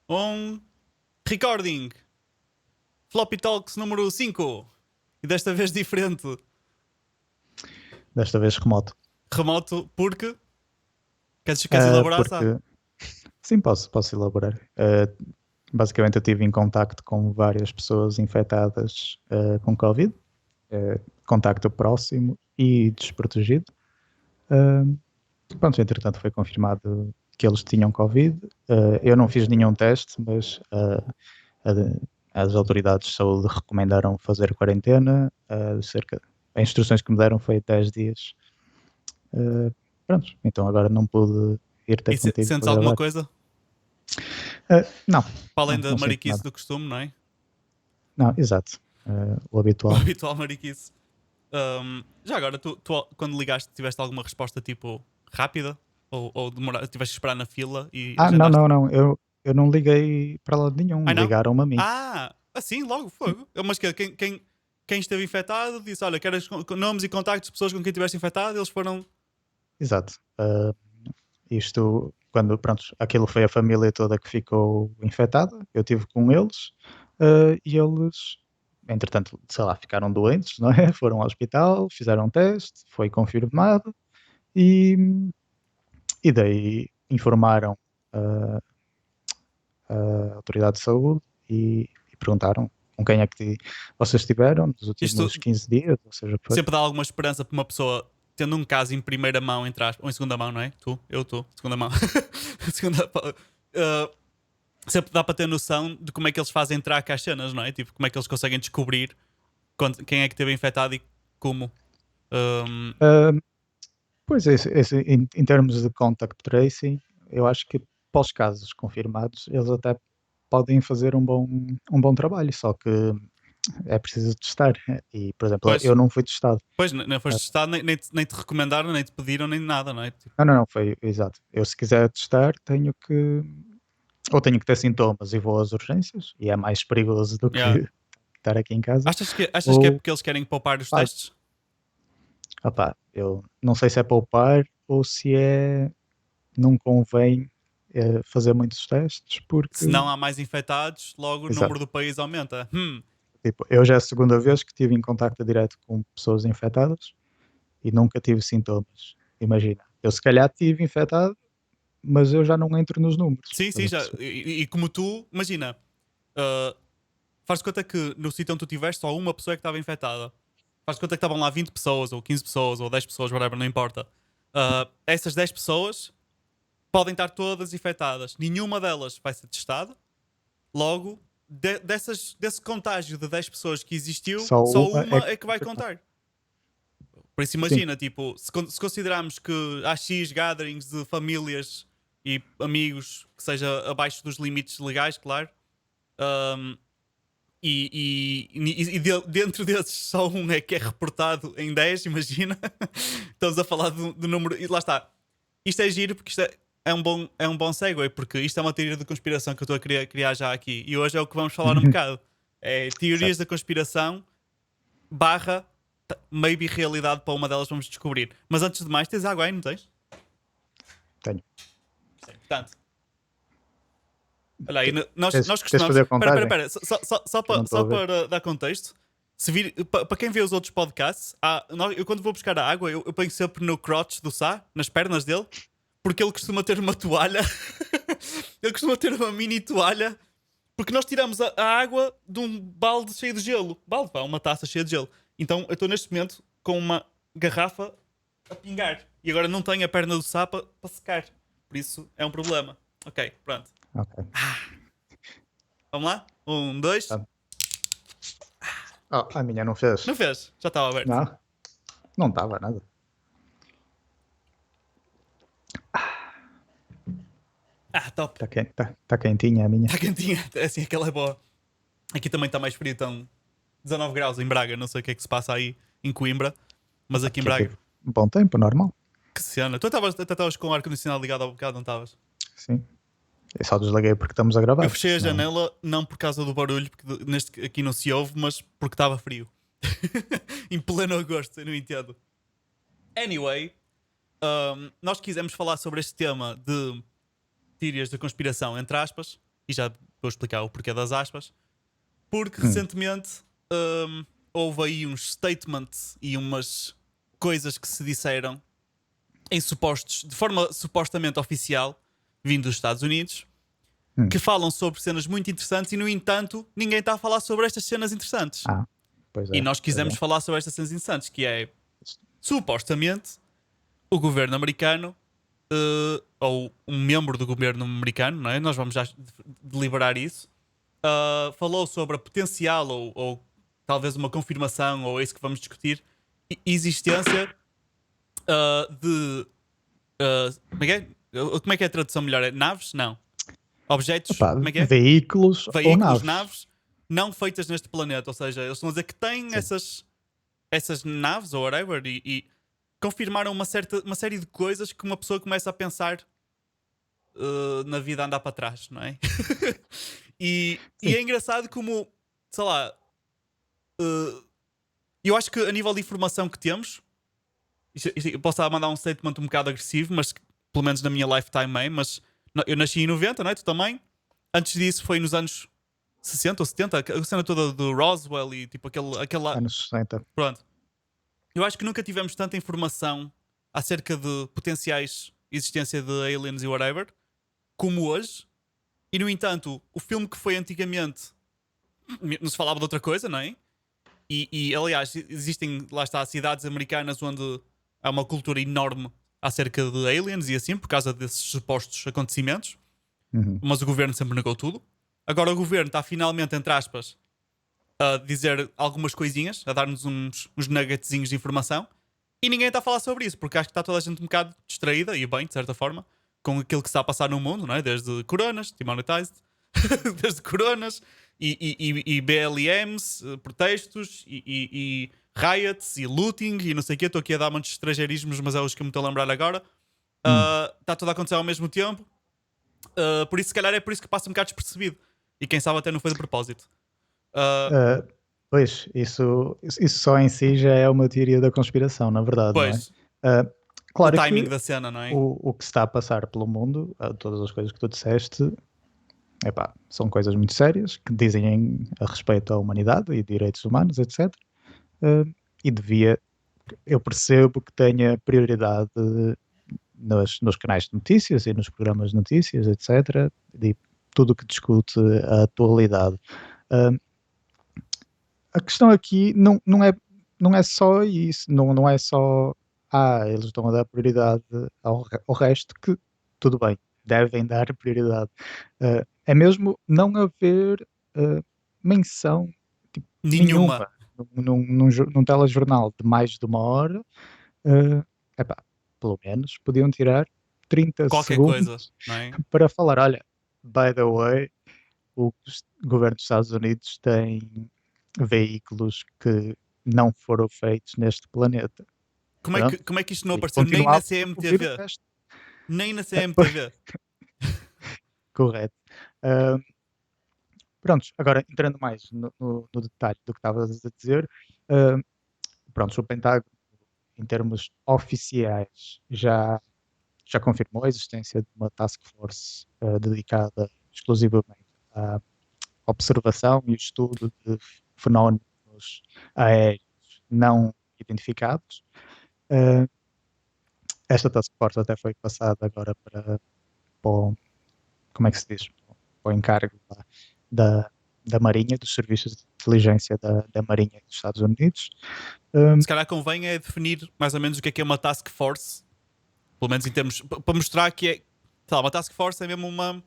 Um recording. Floppy Talks número 5. E desta vez diferente. Desta vez remoto. Remoto porque... Queres elaborar, sabe? Porque sim, posso elaborar. Basicamente eu estive em contacto com várias pessoas infectadas com Covid, contacto próximo e desprotegido. Pronto, entretanto foi confirmado que eles tinham Covid. Eu não fiz nenhum teste, mas as autoridades de saúde recomendaram fazer quarentena. As instruções que me deram foi 10 dias. Pronto, então agora não pude ir ter E contigo sentes para alguma gravar. coisa? Não, Para além da não sinto mariquice nada. do costume, não é? Não, exato. O O habitual. habitual mariquice. Já agora, tu quando ligaste, tiveste alguma resposta tipo rápida? Ou tiveste que esperar na fila e Não, agendaste? não, não. Eu não liguei para lado nenhum. Ai não? Ligaram-me a mim. Assim, logo, Sim, fogo. Mas que quem esteve infectado disse: Olha, queres nomes e contactos de pessoas com quem estiveste infectado? Eles foram. exato. Isto, quando, pronto, aquilo foi a família toda que ficou infectada. Eu estive com eles e eles, entretanto, sei lá, ficaram doentes, não é? Foram ao hospital, fizeram um teste, foi confirmado e, e daí informaram ah, a autoridade de saúde e perguntaram com quem é que vocês estiveram nos Isto últimos 15 dias, ou seja, o que foi. sempre dá alguma esperança para uma pessoa tendo um caso em primeira mão, ou em segunda mão, não é? Segunda mão. segunda, sempre dá para ter noção de como é que eles fazem entrar cá as cenas, não é? Tipo, como é que eles conseguem descobrir quem é que esteve infectado e como. Um, Ah, Pois, em termos de contact tracing, eu acho que para os casos confirmados, eles até podem fazer um bom trabalho, só que é preciso testar. E, por exemplo, pois, eu não fui testado. pois, não Ah, foste testado, nem te recomendaram, nem te pediram, nem nada, não é? Tipo, não, não, não, foi exato. Eu, se quiser testar, tenho que ter sintomas e vou às urgências, e é mais perigoso do que yeah. estar aqui em casa. Achas que é Ou, porque eles querem poupar os claro, testes? eu não sei se é poupar ou se não convém fazer muitos testes, Se porque, não há mais infectados, logo o número exato. do país aumenta. Tipo, eu já é a segunda vez que estive em contacto direto com pessoas infectadas e nunca tive sintomas. Imagina, eu se calhar tive infectado, mas eu já não entro nos números. Sim, Estás sim, a já. perceber? E como tu, imagina, uh, faz de conta que no sítio onde tu estiveste só uma pessoa é que estava infectada. Faz de conta que estavam lá 20 pessoas, ou 15 pessoas, ou 10 pessoas, whatever, não importa. Essas 10 pessoas podem estar todas infectadas. Nenhuma delas vai ser testada. Logo, desse contágio de 10 pessoas que existiu, Só só uma é uma que é que é vai confirmada. contar. Por isso, Sim, imagina, tipo, se considerarmos que há X gatherings de famílias e amigos que seja abaixo dos limites legais, claro, um, dentro desses só um é que é reportado em 10, imagina. Estamos a falar do número. E lá está. Isto é giro porque isto é um bom segue, porque isto é uma teoria de conspiração que eu estou a criar já aqui. E hoje é o que vamos falar um bocado. É teorias certo, da conspiração barra maybe realidade para uma delas vamos descobrir. Mas antes de mais, tens água aí, não tens? tenho. Sim. Portanto, olha aí, nós Queres costumamos. fazer a Espera, contagem? espera. Só Que eu não estou só a ver. para dar contexto, para quem vê os outros podcasts, eu quando vou buscar a água, eu ponho sempre no crotch do Sá, nas pernas dele, porque ele costuma ter uma toalha. Ele costuma ter uma mini toalha, porque nós tiramos a água de um balde cheio de gelo. Balde, pá, uma taça cheia de gelo. Então eu estou neste momento com uma garrafa a pingar. E agora não tenho a perna do Sá para secar. Por isso é um problema. Ok, pronto. Ok. Vamos lá? Um, dois. Tá. A minha não fez. Não fez? Já estava aberto. Não, não estava nada. Top. Tá quentinha a minha. Está quentinha. Assim, aquela é boa. Aqui também está mais frio, estão 19 graus em Braga. Não sei o que é que se passa aí em Coimbra, mas aqui em Aqui Braga. teve um bom tempo, normal. Que cena. Tu até estavas com o ar-condicionado ligado ao bocado, não estavas? Sim. Eu só desliguei porque estamos a Eu gravar, porque fechei a senão. janela não por causa do barulho, porque neste aqui não se ouve, mas porque estava frio. Em pleno agosto, eu não entendo. Anyway, nós quisemos falar sobre este tema de teorias da conspiração, entre aspas, e já vou explicar o porquê das aspas, porque Hum. recentemente houve aí uns statements e umas coisas que se disseram de forma supostamente oficial, vindo dos Estados Unidos, Hum. que falam sobre cenas muito interessantes e, no entanto, ninguém está a falar sobre estas cenas interessantes. Pois E é. nós Pois quisemos é. falar sobre estas cenas interessantes, que é, supostamente, o governo americano, ou um membro do governo americano, não é? Nós vamos já deliberar isso, falou sobre a potencial, ou talvez uma confirmação, ou é isso que vamos discutir, existência de. Como é que é a tradução melhor? É naves? Não. Objetos? Opa, Como é que é? veículos ou Veículos, naves. naves, não feitas neste planeta. Ou seja, eles estão a dizer que têm Sim. essas naves ou whatever e confirmaram uma série de coisas que uma pessoa começa a pensar na vida a andar para trás, não é? e Sim. é engraçado como, sei lá, eu acho que a nível de informação que temos, eu posso estar a mandar um statement um bocado agressivo, mas pelo menos na minha lifetime, mas eu nasci em 90, não é? Tu também. Antes disso foi nos anos 60 ou 70, a cena toda do Roswell e tipo aquela. Anos 60. Pronto. Eu acho que nunca tivemos tanta informação acerca de potenciais existência de aliens e whatever como hoje. E no entanto, o filme que foi antigamente não se falava de outra coisa, não é? E aliás, existem, lá está, cidades americanas onde há uma cultura enorme acerca de aliens e assim, por causa desses supostos acontecimentos. Uhum. Mas o governo sempre negou tudo. Agora o governo está finalmente, entre aspas, a dizer algumas coisinhas, a dar-nos uns nuggetzinhos de informação. E ninguém está a falar sobre isso, porque acho que está toda a gente um bocado distraída, e bem, de certa forma, com aquilo que está a passar no mundo, não é? Desde coronas, demonetized, desde coronas e BLMs, protestos e riots e looting e não sei o quê. Estou aqui a dar muitos estrangeirismos, mas é os que eu me estou a lembrar agora. Está tudo a acontecer ao mesmo tempo. Por isso, se calhar, é por isso que passa um bocado despercebido. E quem sabe até não foi de propósito. Pois, isso só em si já é uma teoria da conspiração, na verdade, não é? Pois, o Claro timing que da cena, não é? o que se está a passar pelo mundo, todas as coisas que tu disseste, epá, são coisas muito sérias que dizem a respeito à humanidade e direitos humanos, etc. E eu percebo que tenha prioridade nos canais de notícias e nos programas de notícias, etc. E tudo o que discute a atualidade. A questão aqui não é só isso, não é só eles estão a dar prioridade ao resto, que tudo bem, devem dar prioridade. É mesmo não haver menção tipo, Nenhuma. nenhuma num telejornal de mais de uma hora. Epá, pelo menos podiam tirar 30 Qualquer coisa, segundos não é? para falar, olha, by the way, o governo dos Estados Unidos tem veículos que não foram feitos neste planeta. Pronto, Como é que isto não e apareceu nem na continuávamos a ouvir o CMTV? resto. Nem na Pois, CMTV. correto. Ah, prontos, agora entrando mais no detalhe do que estavas a dizer, ah, pronto, o Pentágono, em termos oficiais, já confirmou a existência de uma task force dedicada exclusivamente à observação e estudo de fenómenos aéreos não identificados. Uh, esta task force até foi passada agora para como é que se diz? Para o encargo da Marinha, dos serviços de inteligência da Marinha dos Estados Unidos. Se calhar convém é definir mais ou menos o que é uma task force. Pelo menos em termos. Para mostrar que é. Sei lá, uma task force é mesmo uma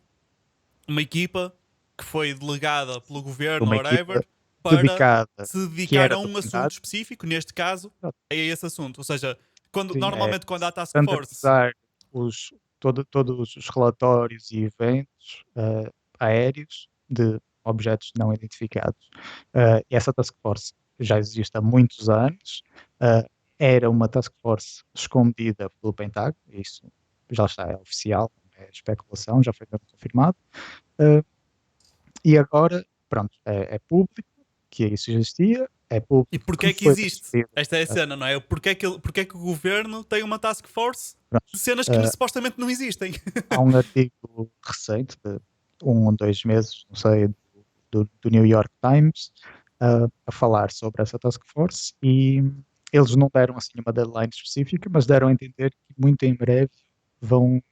equipa que foi delegada pelo governo Uma ou equipa whatever para dedicada, se que dedicar era a do um assunto Pentágono, específico, neste caso, é esse assunto. Ou seja, sim, normalmente quando há task force. standardizar todos os relatórios e eventos aéreos de objetos não identificados. E essa task force já existe há muitos anos. Era uma task force escondida pelo Pentágono, isso já está, é oficial, não é especulação, já foi mesmo confirmado. E agora, pronto, é público que isso existia, é E público porquê que é que foi existe? transferido. Esta é a cena, não é? Porquê é que o governo tem uma task force Pronto, de cenas que supostamente não existem? há um artigo recente ou 2 meses, não sei, do New York Times, a falar sobre essa task force e eles não deram assim uma deadline específica, mas deram a entender que muito em breve vão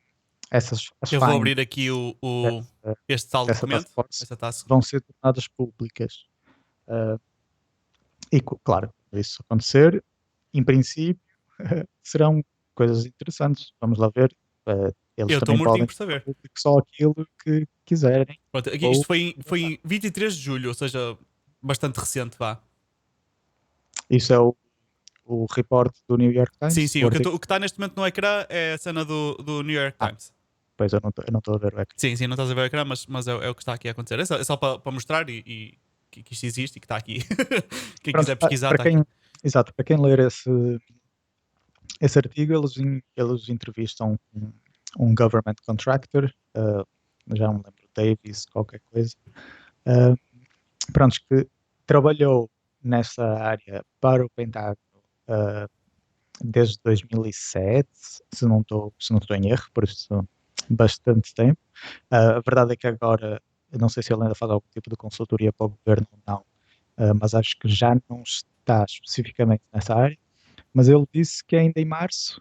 as Eu vou findings abrir aqui dessa, este tal dessa task documento, force esta task. vão ser tornadas públicas. Uh, e claro, quando isso acontecer, em princípio, serão coisas interessantes. Vamos lá ver. Eles Eu estou também mortinho podem por tornar saber. público só aquilo que quiserem. Pronto, aqui, isto Ou foi em 23 de julho, ou seja, bastante recente, vá. isso é o report do New York Sim, Times, sim, o artigo. o que está neste momento no ecrã é a cena do New York Ah, Times. pois eu não estou a ver o ecrã. Sim, sim, não estás a ver o ecrã, mas é o que está aqui a acontecer. É só para mostrar que isto existe e que está aqui. Quem Pronto, quiser pesquisar, para está aqui. quem, exato, para quem ler esse artigo, eles entrevistam um government contractor, já não me lembro, Davis, qualquer coisa, uh, pronto, que trabalhou nessa área para o Pentágono uh, desde 2007, se não estou em erro, por isso bastante tempo. A verdade é que agora, eu não sei se ele ainda faz algum tipo de consultoria para o governo ou não, mas acho que já não está especificamente nessa área. Mas ele disse que ainda em março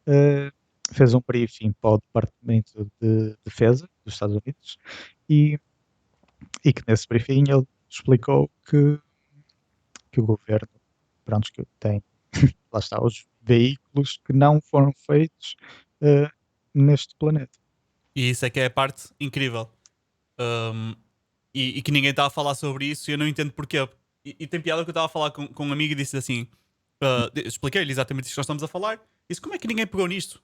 uh, fez um briefing para o Departamento de Defesa dos Estados Unidos e, e que nesse briefing ele explicou que o governo, pronto, que tem, lá está, os veículos que não foram feitos uh, neste planeta. E isso é que é a parte incrível. Um, e que ninguém está a falar sobre isso e eu não entendo porquê. E tem piada que eu estava a falar com um amigo e disse assim: expliquei-lhe exatamente isso que nós estamos a falar. Disse: como é que ninguém pegou nisto?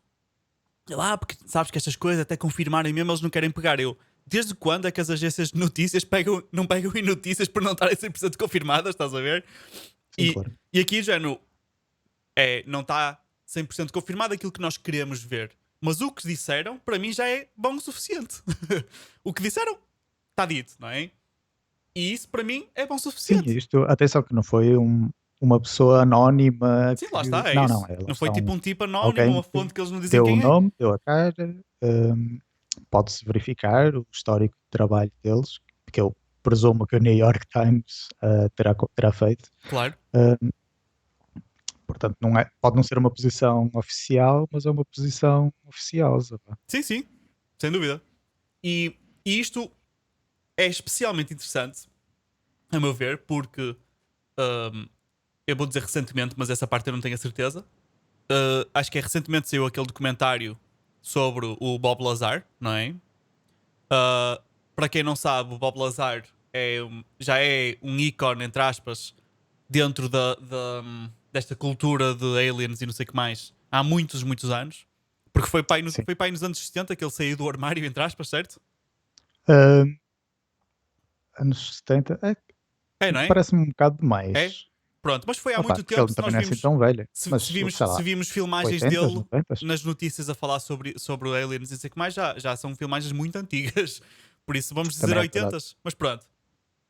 Ele, porque sabes que estas coisas, até confirmarem mesmo, eles não querem pegar. Eu, desde quando é que as agências de notícias não pegam em notícias por não estarem 100% confirmadas? Estás a ver? Sim, E, claro. e aqui já não está 100% confirmado aquilo que nós queremos ver. Mas o que disseram, para mim, já é bom o suficiente. O que disseram, está dito, não é? E isso, para mim, é bom o Sim, suficiente. isto, atenção que não foi uma pessoa anónima Sim, lá que. está, é Não, não, isso. é, lá Não foi está tipo um tipo anónimo, alguém uma que fonte que eles não dizem deu o quem é. nome, deu a cara, pode-se verificar o histórico de trabalho deles, que eu presumo que o New York Times terá feito. Claro. Um, Portanto, não é, pode não ser uma posição oficial, mas é uma posição oficiosa. Pá. Sim, sim, sem dúvida. E isto é especialmente interessante, a meu ver, porque hum, eu vou dizer recentemente, mas essa parte eu não tenho a certeza. Acho que recentemente saiu aquele documentário sobre o Bob Lazar, não é? Para quem não sabe, o Bob Lazar já é um ícone, entre aspas, dentro desta cultura de aliens e não sei o que mais há muitos, muitos anos. Porque Sim. foi pai nos anos 60 que ele saiu do armário, entre aspas, certo? Um, Anos 70, É, não é? parece-me um bocado É? demais. Pronto, mas foi há Opa, muito porque tempo. ele Se também nós não é assim vimos, tão velho. se, Mas, se vimos, sei se lá, vimos filmagens 80, dele 90. nas notícias a falar sobre aliens e não sei o que mais, já são filmagens muito antigas. Por isso vamos dizer Também é verdade. 80, mas pronto.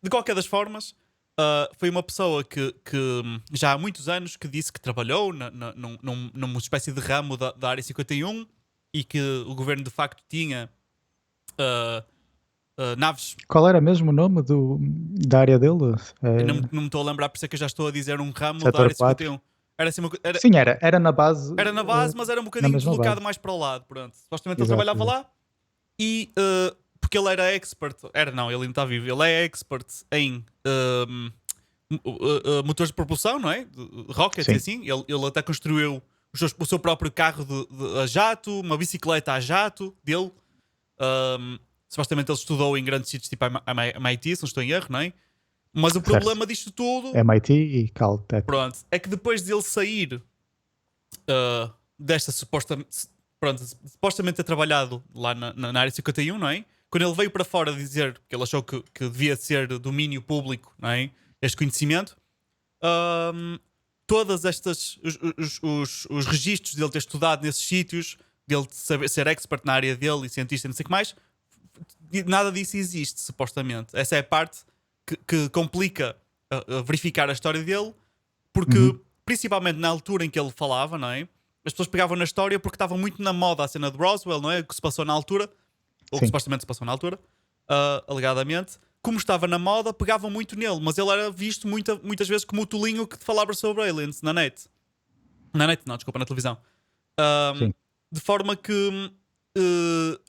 De qualquer das formas, foi uma pessoa que já há muitos anos que disse que trabalhou numa espécie de ramo da área 51 e que o governo de facto tinha ah, naves. Qual era mesmo o nome da área dele? Eu não, É, não me estou a lembrar, por isso é que eu já estou a dizer um ramo da setor área 4. 51. Era assim Sim, era na base, era na base, mas era um na bocadinho mesma deslocado base. mais para o lado. Pronto. Supostamente ele Exato, trabalhava exato. lá e porque ele era expert, era não, ele ainda está vivo, ele é expert em motores de propulsão, não é? Rockets e Sim, assim. Ele até construiu o seu próprio carro a jato, uma bicicleta a jato dele. Supostamente ele estudou em grandes sítios tipo MIT, se não estou em erro, não é? Mas o certo. problema disto tudo, MIT e Caltech. pronto, é que depois dele sair desta supostamente ter trabalhado lá na área 51, não é? Quando ele veio para fora dizer que ele achou que devia ser domínio público, não é? Este conhecimento, ahm, todas estas os registros dele ter estudado nesses sítios, dele ser expert na área dele e cientista, não sei o que mais, nada disso existe, supostamente. Essa é a parte que complica a verificar a história dele, porque Uhum, principalmente na altura em que ele falava, não é? As pessoas pegavam na história porque estava muito na moda a cena de Roswell, não é? O que se passou na altura, ou que sim. supostamente se passou na altura. alegadamente, como estava na moda, pegavam muito nele, mas ele era visto muitas vezes como o tolinho que falava sobre aliens na net. Na net, não, desculpa, na televisão. Um, Sim. de forma que uh,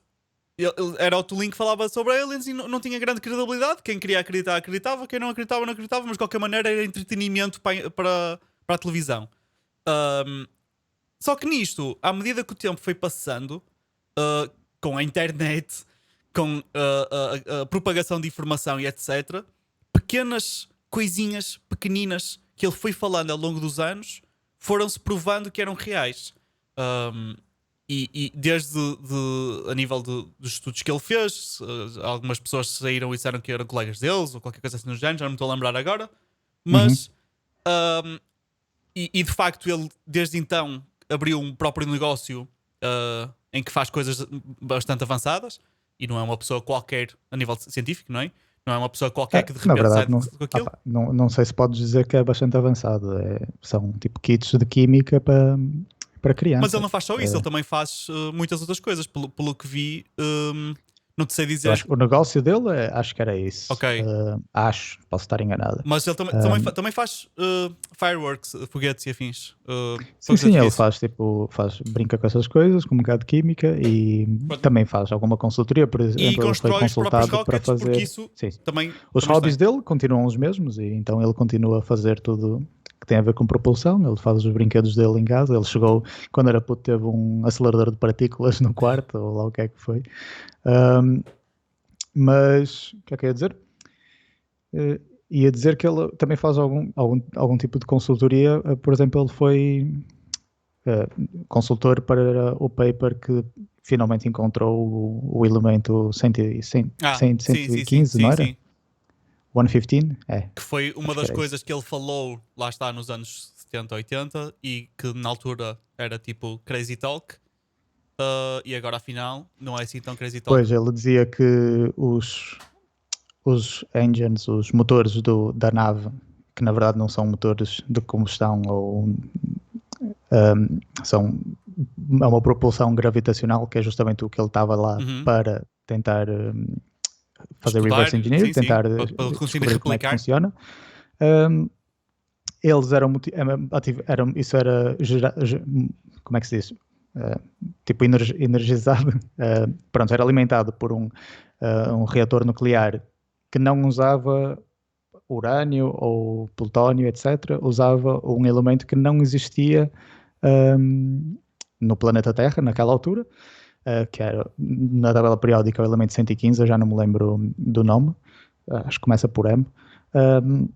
era o tolinho que falava sobre aliens e não tinha grande credibilidade. Quem queria acreditar, acreditava. Quem não acreditava, não acreditava. Mas de qualquer maneira era entretenimento para a televisão. Um, Só que nisto, à medida que o tempo foi passando, com a internet, com a propagação de informação e etc., pequenas coisinhas pequeninas que ele foi falando ao longo dos anos foram-se provando que eram reais. Um, e desde a nível dos estudos que ele fez, algumas pessoas saíram e disseram que eram colegas deles ou qualquer coisa assim no género, já não me estou a lembrar agora, Uhum. mas um, e de facto ele desde então abriu um próprio negócio em que faz coisas bastante avançadas e não é uma pessoa qualquer a nível científico, não é? Não é uma pessoa qualquer que de Na repente sai verdade, não, com aquilo. não sei se podes dizer que é bastante avançado. São tipo kits de química para Mas ele não crianças. faz só isso, ele também faz muitas outras coisas. Pelo que vi, não te sei Eu dizer. acho que o negócio dele, acho que era isso. Ok. Acho, posso estar enganado. Mas ele também faz fireworks, foguetes e afins. Sim, Fogos de sim, ele artifício. faz tipo, brinca com essas coisas, com um bocado de química e Pronto. também faz alguma consultoria, por E exemplo, ele foi constrói os próprios consultado para rockets, porque fazer. isso Sim, os também hobbies está. dele continuam os mesmos e então ele continua a fazer tudo que tem a ver com propulsão. Ele faz os brinquedos dele em casa. Ele chegou, quando era puto, teve um acelerador de partículas no quarto, ou lá o que é que foi. Um, mas, o que é que eu ia dizer? Uh, Ia dizer que ele também faz algum tipo de consultoria. Por exemplo, ele foi consultor para o paper que finalmente encontrou o elemento 115, não Sim, era? sim. 115? É, Que foi uma acho que das era isso. coisas que ele falou, lá está, nos anos 70, 80, e que na altura era tipo crazy talk, e agora afinal não é assim tão crazy talk. Pois, ele dizia que os engines, os motores da nave, que na verdade não são motores de combustão são é uma propulsão gravitacional, que é justamente o que ele estava lá Uhum. para tentar fazer Estudar, reverse engineering, sim, sim, tentar para conseguir descobrir como é que replicar. funciona. Um, Eles isso era como é que se diz? Uh, tipo energizado, pronto, era alimentado por um reator nuclear que não usava urânio ou plutónio, etc. Usava um elemento que não existia um, no planeta Terra naquela altura, que era na tabela periódica o elemento 115, eu já não me lembro do nome, acho que começa por M. Um,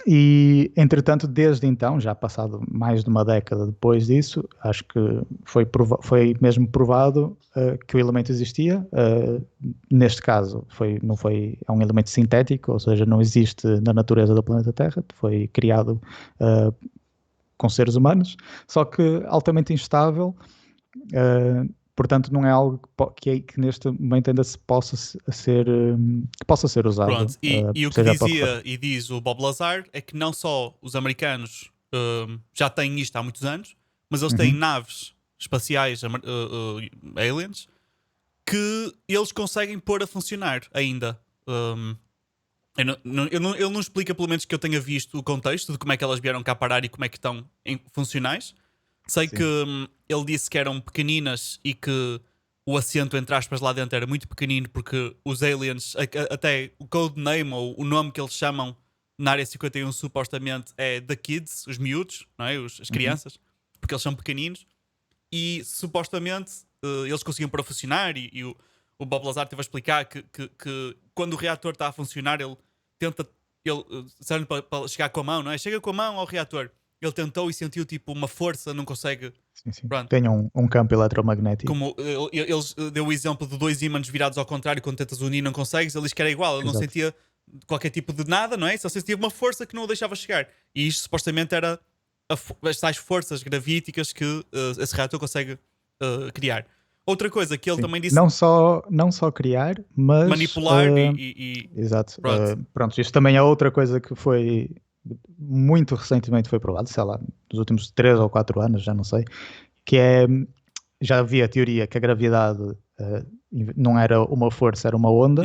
e, entretanto, desde então, já passado mais de uma década depois disso, acho que foi mesmo provado que o elemento existia. Neste caso, é um elemento sintético, ou seja, não existe na natureza do planeta Terra, foi criado com seres humanos, só que altamente instável. Portanto, não é algo que neste momento ainda que possa ser usado, Pronto, e o que seja para o que for. dizia e diz o Bob Lazar é que não só os americanos já têm isto há muitos anos, mas eles têm Uhum. naves espaciais aliens que eles conseguem pôr a funcionar ainda. Ele não explica, pelo menos que eu tenha visto, o contexto de como é que elas vieram cá parar e como é que estão funcionais. Sei que Sim. ele disse que eram pequeninas e que o assento, entre aspas, lá dentro era muito pequenino porque os aliens, até o codename ou o nome que eles chamam na área 51 supostamente é The Kids, os miúdos, não é? As Uhum. crianças, porque eles são pequeninos e supostamente eles conseguiam para funcionar e o Bob Lazar teve a explicar que quando o reator está a funcionar ele tenta para chegar com a mão, não é? Chega com a mão ao reator, ele tentou e sentiu tipo uma força, não consegue. Sim, sim. Pronto. Tem um campo eletromagnético. Como eles deu o exemplo de dois ímãs virados ao contrário, quando tentas unir não consegues, ele diz que era igual, ele não Exato. sentia qualquer tipo de nada, não é? Só sentia uma força que não o deixava chegar. E isto supostamente era as tais forças gravíticas que esse reator consegue criar. Outra coisa que ele Sim. também disse, Não só criar, mas manipular exato. pronto. Pronto, isto também é outra coisa que foi muito recentemente foi provado, sei lá, nos últimos 3 ou 4 anos, já não sei, que é já havia a teoria que a gravidade não era uma força, era uma onda,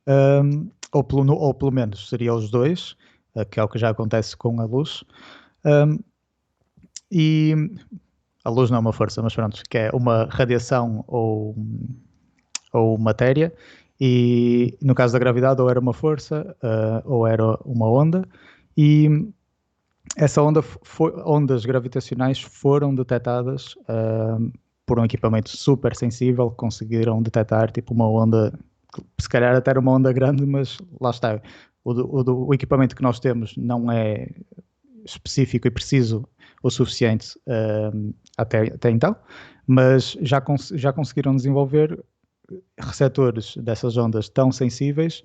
Uhum. ou pelo menos seria os dois, que é o que já acontece com a luz. Um, e a luz não é uma força, mas pronto, que é uma radiação ou matéria, e no caso da gravidade ou era uma força ou era uma onda, e essa ondas gravitacionais foram detectadas por um equipamento super sensível, conseguiram detectar tipo uma onda, se calhar até era uma onda grande, mas lá está, o equipamento que nós temos não é específico e preciso o suficiente até então, mas já conseguiram desenvolver receptores dessas ondas tão sensíveis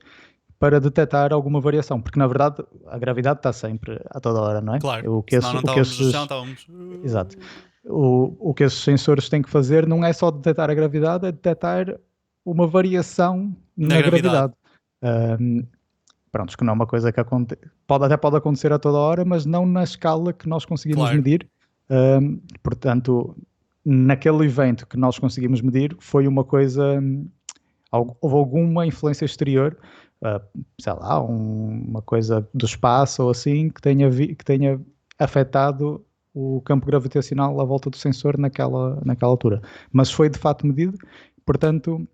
para detectar alguma variação, porque na verdade a gravidade está sempre a toda hora, não é? Claro. Senão não estávamos no chão, estávamos. Exato. O que esses sensores têm que fazer não é só detectar a gravidade, é detectar uma variação Na na gravidade. gravidade. Um, Pronto, que não é uma coisa que até pode acontecer a toda hora, mas não na escala que nós conseguimos Claro. medir. Portanto, naquele evento que nós conseguimos medir, foi uma coisa, houve alguma influência exterior, uh, sei lá, uma coisa do espaço ou assim, que tenha afetado o campo gravitacional à volta do sensor naquela altura. Mas foi de fato medido, portanto,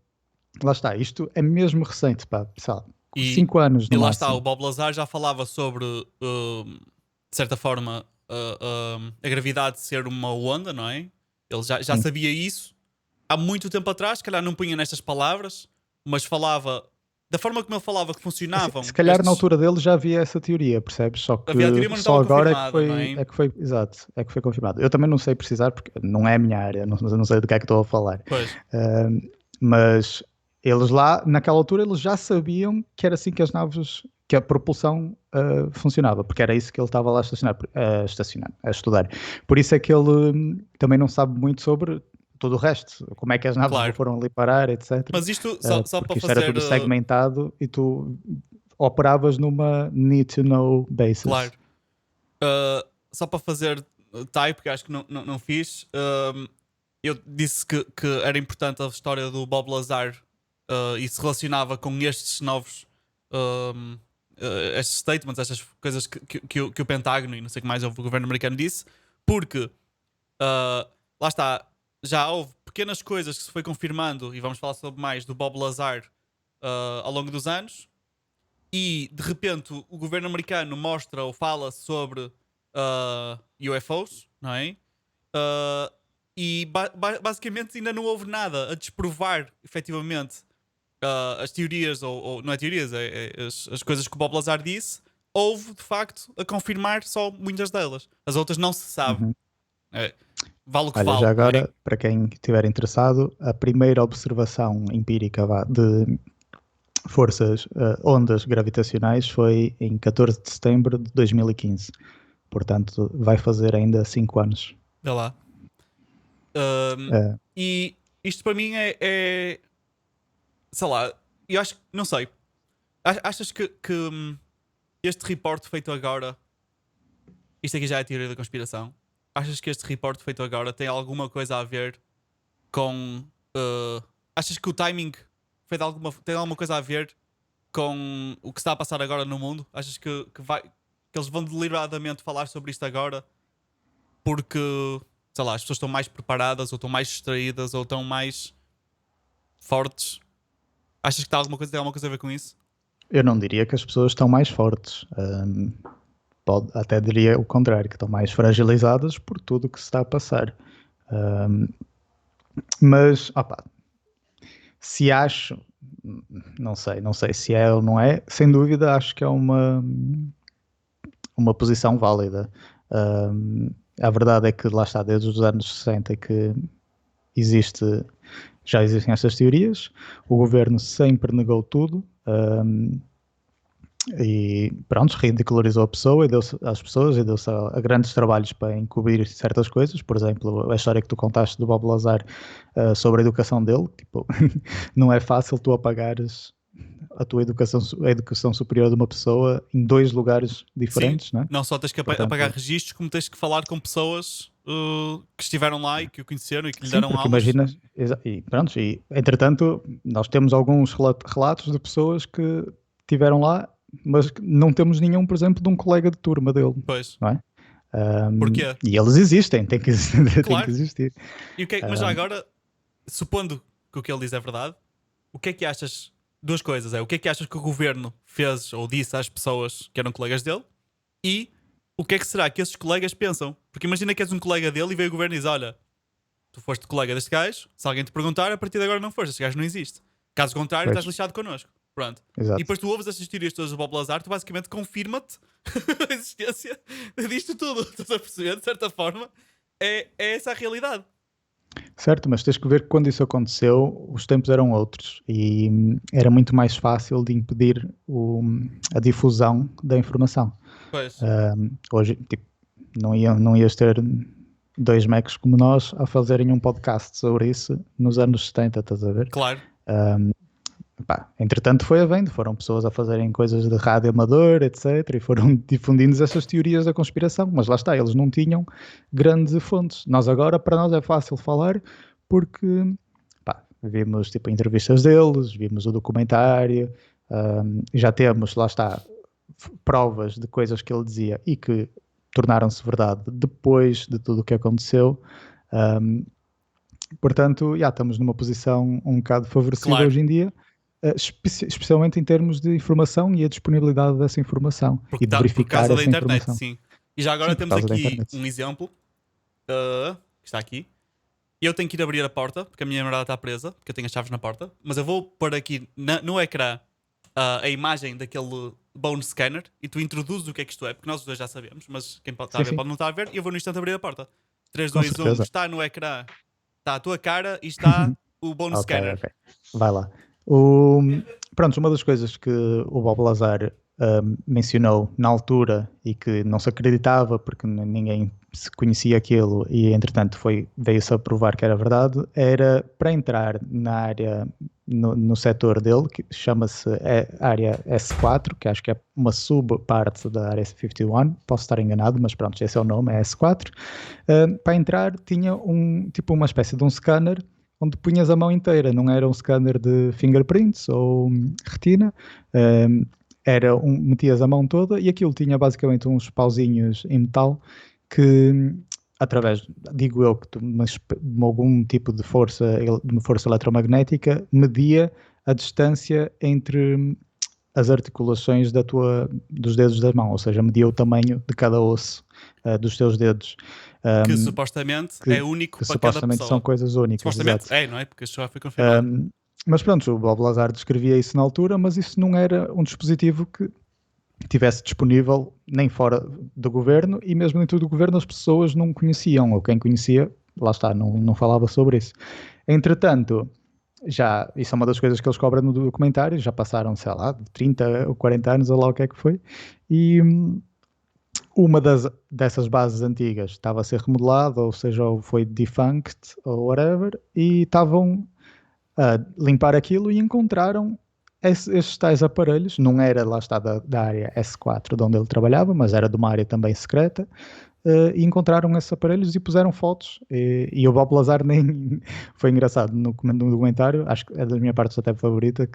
lá está, isto é mesmo recente, pá, sei lá, E, 5 anos e no lá está, o máximo. Bob Lazar já falava sobre, de certa forma, a gravidade ser uma onda, não é? Ele já Sim. sabia isso há muito tempo atrás, se calhar não punha nestas palavras, mas falava da forma como ele falava que Se funcionavam calhar na estes. altura dele já havia essa teoria, percebes? Só que Havia a teoria, mas não só estava agora confirmada, não é? exato, é que foi confirmado. Eu também não sei precisar porque não é a minha área, não sei do que é que estou a falar. Pois, Ahm, mas eles lá, naquela altura, eles já sabiam que era assim que as naves, que a propulsão funcionava, porque era isso que ele estava lá a estudar. Por isso é que ele também não sabe muito sobre todo o resto, como é que as naves claro. foram ali parar, etc. Mas isto só para Porque isto era fazer. tudo segmentado e tu operavas numa need to know Claro. basis. Só para fazer type, que acho que não fiz. Eu disse que era importante a história do Bob Lazar e se relacionava com estes novos um, estes statements, estas coisas que o Pentágono e não sei o que mais o governo americano disse, porque lá está, já houve pequenas coisas que se foi confirmando, e vamos falar sobre mais do Bob Lazar ao longo dos anos, e de repente o governo americano mostra ou fala sobre UFOs, não é? Uh, e basicamente ainda não houve nada a desprovar efetivamente as teorias, ou não é teorias, as coisas que o Bob Lazar disse. Houve de facto a confirmar só muitas delas. As outras não se sabe. Uhum. É, vale o que Olha, já vale, não é? agora, para quem estiver interessado, a primeira observação empírica de forças, ondas gravitacionais foi em 14 de setembro de 2015. Portanto, vai fazer ainda 5 anos. Vê lá. Um, Uh, e isto para mim sei lá, eu acho, não sei. Achas que este report feito agora, isto aqui já é a teoria da conspiração? Achas que este report feito agora tem alguma coisa a ver com. Achas que o timing tem alguma coisa a ver com o que está a passar agora no mundo? Achas que eles vão deliberadamente falar sobre isto agora porque, sei lá, as pessoas estão mais preparadas, ou estão mais distraídas, ou estão mais fortes? Achas que tem alguma coisa a ver com isso? eu não diria que as pessoas estão mais fortes. Até diria o contrário, que estão mais fragilizadas por tudo o que se está a passar. Um, mas, opa, se acho, não sei se é ou não é, sem dúvida acho que é uma posição válida. A verdade é que lá está, desde os anos 60 que existe, já existem essas teorias, o governo sempre negou tudo. E pronto, ridicularizou a pessoa e deu-se às pessoas e deu-se a grandes trabalhos para encobrir certas coisas. Por exemplo, a história que tu contaste do Bob Lazar sobre a educação dele, tipo, não é fácil tu apagares a educação superior de uma pessoa em dois lugares Sim, diferentes, né? não só tens que apagar Portanto, registros, como tens que falar com pessoas. que estiveram lá e que o conheceram e que lhe Sim, deram porque aulas. imagina, e pronto, e entretanto, nós temos alguns relatos de pessoas que estiveram lá, mas que não temos nenhum, por exemplo, de um colega de turma dele, Pois. não é? Porquê? E eles existem, tem que, tem que Claro. existir. Mas já Ahm, agora, supondo que o que ele diz é verdade, o que é que achas? Duas coisas. O que é que achas que o governo fez ou disse às pessoas que eram colegas dele? E o que é que será que esses colegas pensam? Porque imagina que és um colega dele e veio o governo e diz: Olha, tu foste colega deste gajo, se alguém te perguntar, a partir de agora não foste, este gajo não existe. Caso contrário, estás pois, lixado connosco. Pronto. E exato. depois tu ouves essas teorias todas do Bob Lazar, tu basicamente confirma-te a existência disto tudo. Estás a perceber? De certa forma, é essa a realidade. Certo, mas tens que ver que quando isso aconteceu, os tempos eram outros e era muito mais fácil de impedir a difusão da informação. Pois, Hoje, tipo, não ias ter dois Macs como nós a fazerem um podcast sobre isso nos anos 70, estás a ver? claro, Um, Pá, entretanto foi havendo, foram pessoas a fazerem coisas de rádio amador, etc, e foram difundindo essas teorias da conspiração, mas lá está, eles não tinham grandes fontes. Nós agora, para nós é fácil falar, porque pá, vimos tipo entrevistas deles, vimos o documentário, já temos, lá está, provas de coisas que ele dizia e que tornaram-se verdade depois de tudo o que aconteceu. Um, Portanto, já estamos numa posição um bocado favorecida claro. hoje em dia, especialmente em termos de informação e a disponibilidade dessa informação e de Por verificar causa da essa internet, informação. sim. E já agora Sim, por temos causa da aqui internet. um exemplo que está aqui. Eu tenho que ir abrir a porta, porque a minha namorada está presa, porque eu tenho as chaves na porta. Mas eu vou pôr aqui no ecrã a imagem daquele bone scanner e tu introduzes o que é que isto é, porque nós os dois já sabemos, mas quem pode estar a Sim, ver sim, pode não estar a ver. E eu vou no instante abrir a porta. 3, com 2, 1, certeza. está no ecrã, está a tua cara e está o bone Ok, scanner. ok. Vai lá. O, Pronto, uma das coisas que o Bob Lazar mencionou na altura e que não se acreditava porque ninguém se conhecia aquilo e entretanto veio-se a provar que era verdade, era para entrar na área, no setor dele, que chama-se área S4, que acho que é uma subparte da área 51, posso estar enganado, mas pronto, esse é o nome, é S4. Para entrar tinha tipo uma espécie de um scanner onde punhas a mão inteira, não era um scanner de fingerprints ou retina, metias a mão toda e aquilo tinha basicamente uns pauzinhos em metal que, através, digo eu, de algum tipo de uma força eletromagnética, media a distância entre as articulações dos dedos da mão, ou seja, media o tamanho de cada osso dos teus dedos. Que Um, supostamente que, é único que para cada supostamente são pessoa. coisas únicas, Supostamente exato. é, não é? Porque isso já foi confirmado. Mas pronto, o Bob Lazar descrevia isso na altura, mas isso não era um dispositivo que tivesse disponível nem fora do governo e mesmo dentro do governo as pessoas não conheciam, ou quem conhecia, lá está, não falava sobre isso. Entretanto, isso é uma das coisas que eles cobram no documentário, já passaram, sei lá, 30 ou 40 anos, ou lá o que é que foi, e uma dessas bases antigas estava a ser remodelada, ou seja, ou foi defunct, ou whatever, e estavam a limpar aquilo e encontraram esses tais aparelhos. Não era, lá está, da área S4 de onde ele trabalhava, mas era de uma área também secreta. E encontraram esses aparelhos e puseram fotos. E o Bob Lazar nem foi engraçado no documentário, acho que é das minhas partes até favorita,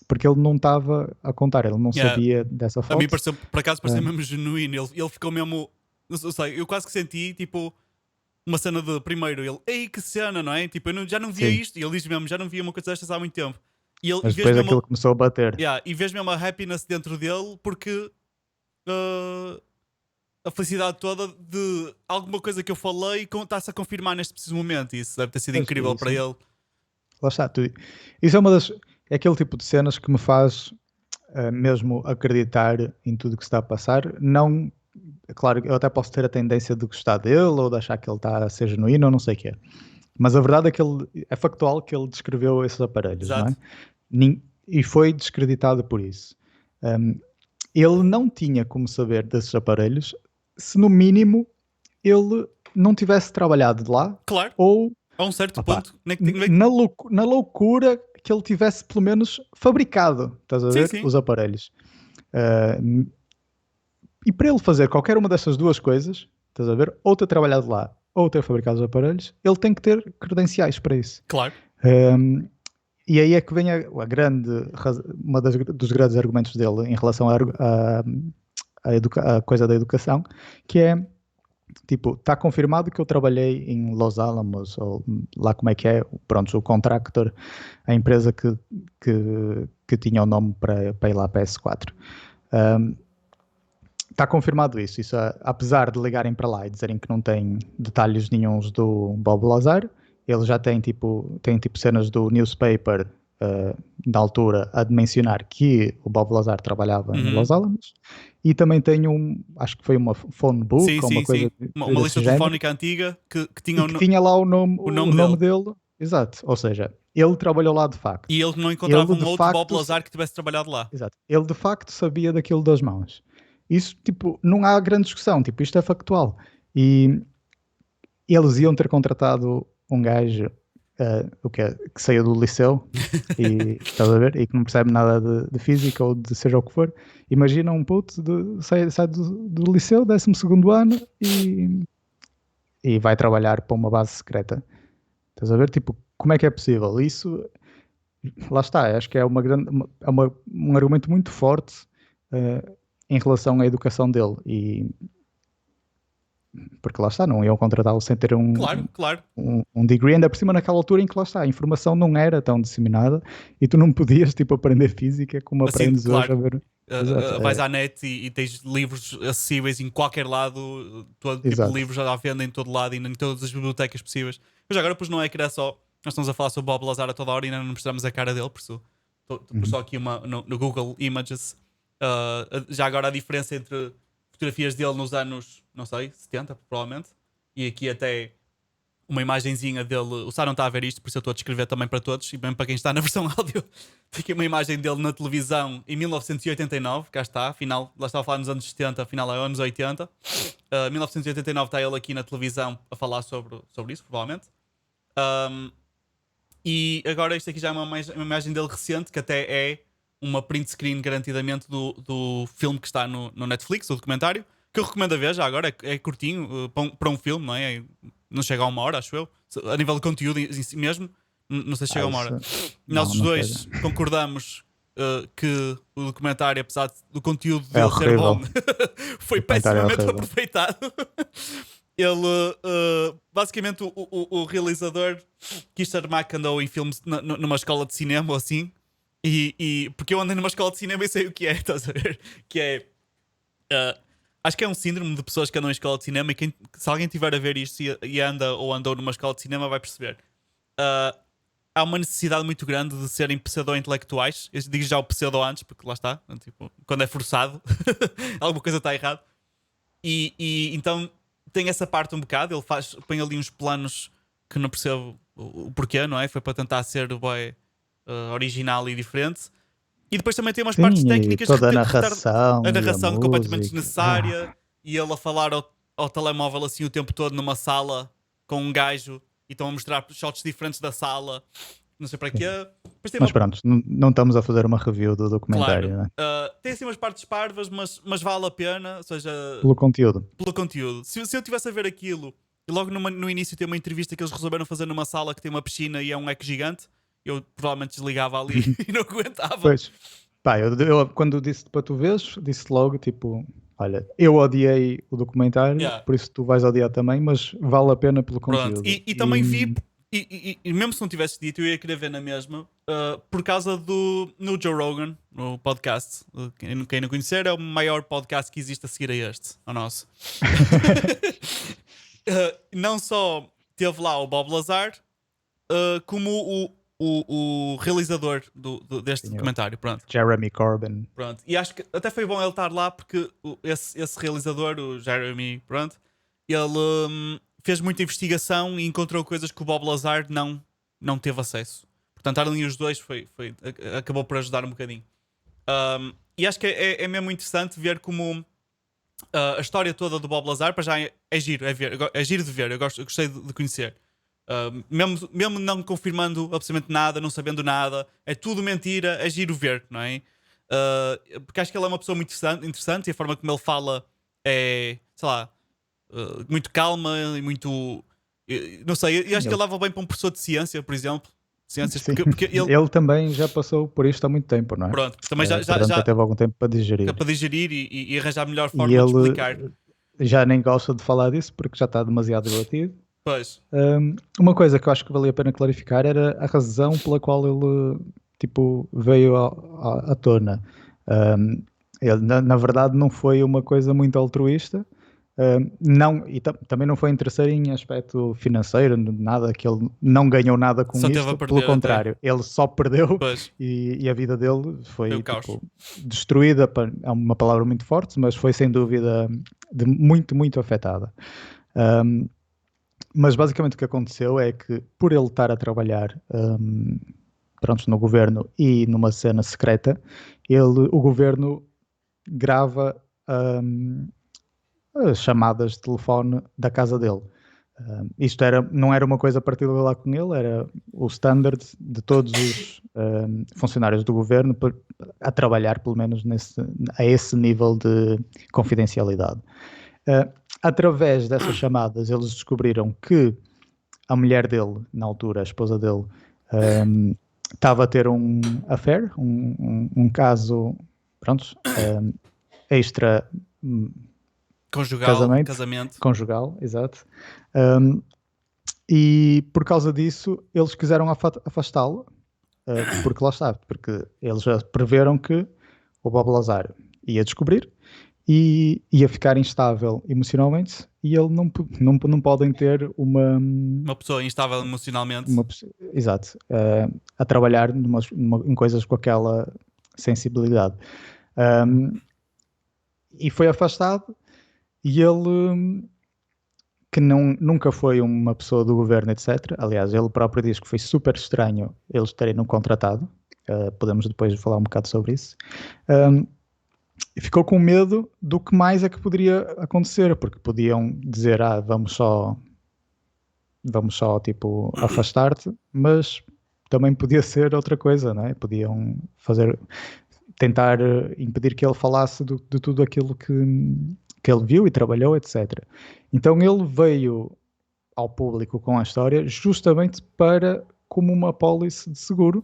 porque ele não estava a contar, ele não Yeah. sabia dessa A mim foto. pareceu, por acaso pareceu mesmo genuíno. Ele ficou mesmo. Não sei, eu quase que senti tipo uma cena de primeiro ele, ei que cena, não é? Tipo, já não via Sim, isto. E ele diz mesmo, já não via uma coisa destas há muito tempo. E mas vês depois aquilo mesmo, começou a bater. e vês mesmo a happiness dentro dele porque uh, a felicidade toda de alguma coisa que eu falei está-se a confirmar neste preciso momento. E isso deve ter sido Pois, incrível para ele. lá está. Isso é é aquele tipo de cenas que me faz mesmo acreditar em tudo que se está a passar. Não, claro, eu até posso ter a tendência de gostar dele ou de achar que ele está a ser genuíno ou não sei o quê. Mas a verdade é que é factual que ele descreveu esses aparelhos, não Exato. é? E foi descreditado por isso. Um, Ele não tinha como saber desses aparelhos se no mínimo ele não tivesse trabalhado de lá Claro, ou a um certo opá, ponto. Nem que- na loucura que ele tivesse pelo menos fabricado, estás a Sim, ver? sim. Os aparelhos. E para ele fazer qualquer uma dessas duas coisas, estás a ver? Ou ter trabalhado lá, ou ter fabricado os aparelhos, ele tem que ter credenciais para isso. Claro. Um, e aí é que vem a grande, dos grandes argumentos dele em relação à coisa da educação, que é, tipo, está confirmado que eu trabalhei em Los Alamos, ou lá como é que é, pronto, o contractor, a empresa que tinha o nome para ir lá para a S4. Está confirmado isso. Apesar de ligarem para lá e dizerem que não tem detalhes nenhuns do Bob Lazar, ele já tem tipo cenas do newspaper na altura a mencionar que o Bob Lazar trabalhava em Los Alamos, e também tem acho que foi uma phone book Sim, ou uma sim, coisa sim. Uma desse lista género, telefónica antiga que tinha e que tinha lá o nome, o o nome nome dele. dele. Exato. Ou seja, ele trabalhou lá de facto. E ele não encontrava Ele um de outro Bob facto, Lazar que tivesse trabalhado lá. exato. Ele de facto sabia daquilo das mãos. Isso, tipo, não há grande discussão. Tipo, isto é factual. E eles iam ter contratado um gajo que saiu do liceu e, estás a ver? E que não percebe nada de física ou de seja o que for. Imagina um puto sai do liceu, 12º ano, e vai trabalhar para uma base secreta. Estás a ver? Tipo, como é que é possível? Isso, lá está, acho que é um argumento muito forte em relação à educação dele. Porque lá está, não iam contratá-lo sem ter Claro, claro. um degree, ainda por cima naquela altura em que lá está, a informação não era tão disseminada e tu não podias tipo aprender física como Assim, aprendes hoje claro. a ver. Exato, Vais à net e tens livros acessíveis em qualquer lado, todo tipo de exato. livros à venda em todo lado e em todas as bibliotecas possíveis. Mas agora, pois não é que era só. Nós estamos a falar sobre Bob Lazar a toda hora e ainda não mostramos a cara dele, por isso. Por Uhum. só aqui no Google Images. Já agora a diferença entre fotografias dele nos anos, não sei, 70, provavelmente, e aqui até uma imagenzinha dele. O Sá não está a ver isto, por isso eu estou a descrever também para todos, e mesmo para quem está na versão áudio. Tem aqui uma imagem dele na televisão em 1989, cá está, afinal, lá estava a falar nos anos 70, afinal é anos 80. 1989 está ele aqui na televisão a falar sobre isso, provavelmente. Um, e agora isto aqui já é uma imagem dele recente, que até é uma print screen garantidamente do filme que está no Netflix, o documentário, que eu recomendo a ver já agora, é curtinho, para um filme, não é? Não chega a uma hora, acho eu. A nível de conteúdo em si mesmo, não sei se chega a uma hora. Isso Nós os não chega. dois concordamos que o documentário, apesar do conteúdo É dele ser bom, horrível. foi O documentário é pessimamente horrível. aproveitado. Ele, basicamente, o realizador quis se armar que andou em filmes numa escola de cinema ou assim. Porque eu andei numa escola de cinema e sei o que é, estás a ver? Que é. uh, Acho que é um síndrome de pessoas que andam em escola de cinema e se alguém tiver a ver isto e anda ou andou numa escola de cinema vai perceber. Uh, Há uma necessidade muito grande de serem pseudo-intelectuais. Eu digo já o pseudo antes, porque lá está. Tipo, quando é forçado, alguma coisa está errado. E então tem essa parte um bocado. Ele põe ali uns planos que não percebo o porquê, não é? Foi para tentar ser o boy original e diferente. E depois também tem umas partes Sim, e técnicas toda a a narração e a narração completamente música. desnecessária e ele a falar ao telemóvel assim o tempo todo numa sala com um gajo e estão a mostrar shots diferentes da sala, não sei para quê. Sim. Depois tem Mas uma. pronto, não estamos a fazer uma review do Claro, documentário, né? tem assim umas partes parvas, mas vale a pena, ou seja, Pelo conteúdo. pelo conteúdo. Se eu tivesse a ver aquilo e logo no início tem uma entrevista que eles resolveram fazer numa sala que tem uma piscina e é um eco gigante, eu provavelmente desligava ali e não aguentava. Pois. Pá, eu quando disse para tu vês, disse logo, tipo, olha, eu odiei o documentário, Yeah. por isso tu vais odiar também, mas vale a pena pelo Pronto, conteúdo. e também vi, e mesmo se não tivesse dito, eu ia querer ver na mesma, por causa no Joe Rogan, no podcast. Quem não conhecer, é o maior podcast que existe a seguir a este, ao nosso. Não só teve lá o Bob Lazar, como o realizador deste Sim, documentário. Pronto. Jeremy Corbyn. Pronto. E acho que até foi bom ele estar lá porque esse realizador, o Jeremy, pronto, ele fez muita investigação e encontrou coisas que o Bob Lazar não teve acesso. Portanto, estar ali os dois acabou por ajudar um bocadinho. E acho que é mesmo interessante ver como a história toda do Bob Lazar para já é giro, é giro de ver, eu gostei de conhecer. Mesmo não confirmando absolutamente nada, não sabendo nada, é tudo mentira, é giro ver, não é? Porque acho que ele é uma pessoa muito interessante e a forma como ele fala é, sei lá, muito calma e muito. Não sei, eu acho que Ele, ele dava bem para um professor de ciência, por exemplo. Ciências, sim, porque ele, ele também já passou por isto há muito tempo, não é? pronto, também já, já, Portanto, já já teve algum tempo para que é digerir. para digerir e arranjar a melhor E forma de ele explicar. já nem gosta de falar disso porque já está demasiado debatido. Pois, Uma coisa que eu acho que valia a pena clarificar era a razão pela qual ele tipo, veio à tona. Um, ele, na verdade, não foi uma coisa muito altruísta. Não, e também não foi interesseiro em aspecto financeiro, nada, que ele não ganhou nada com só teve a isto, pelo perder até. contrário, ele só perdeu Pois, e a vida dele foi o foi caos. tipo destruída, é uma palavra muito forte, mas foi sem dúvida muito, muito afetada. Um, mas basicamente o que aconteceu é que, por ele estar a trabalhar pronto, no governo e numa cena secreta, o governo grava um, as chamadas de telefone da casa dele. Isto não era uma coisa particular com ele, era o standard de todos os funcionários do governo a trabalhar, pelo menos, a esse nível de confidencialidade. Uh, Através dessas chamadas, eles descobriram que a mulher dele, na altura, a esposa dele, estava a ter um affair, um caso, pronto, extra Conjugal, casamento, casamento. conjugal, exato. Um, e por causa disso, eles quiseram afastá-lo, porque lá está, porque eles já preveram que o Bob Lazar ia descobrir e ia ficar instável emocionalmente e ele não podem ter Uma pessoa instável emocionalmente. uma exato, a trabalhar em coisas com aquela sensibilidade. Um, e foi afastado e ele que nunca foi uma pessoa do governo, etc. Aliás, ele próprio diz que foi super estranho eles terem-no contratado. Podemos depois falar um bocado sobre isso. Um, e ficou com medo do que mais é que poderia acontecer, porque podiam dizer, vamos só tipo afastar-te, mas também podia ser outra coisa, não é? Podiam tentar impedir que ele falasse de tudo aquilo que ele viu e trabalhou, etc. Então ele veio ao público com a história justamente para como uma apólice de seguro.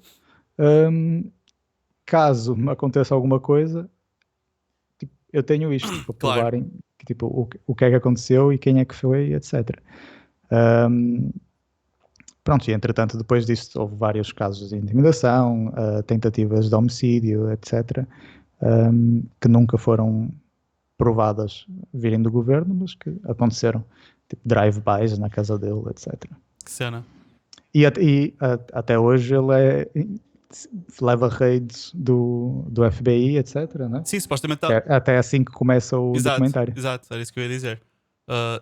hum, Caso me aconteça alguma coisa, tipo, eu tenho isto para Claro. provarem que, tipo, o que é que aconteceu e quem é que foi, etc. Hum, Pronto, e entretanto, depois disso, houve vários casos de intimidação, tentativas de homicídio, etc., que nunca foram provadas virem do governo, mas que aconteceram, tipo drive-bys na casa dele, etc. Que cena. Até hoje leva raids do FBI, etc., né? Sim, supostamente Que tá. é até assim que começa o Exato, documentário. exato, era isso que eu ia dizer.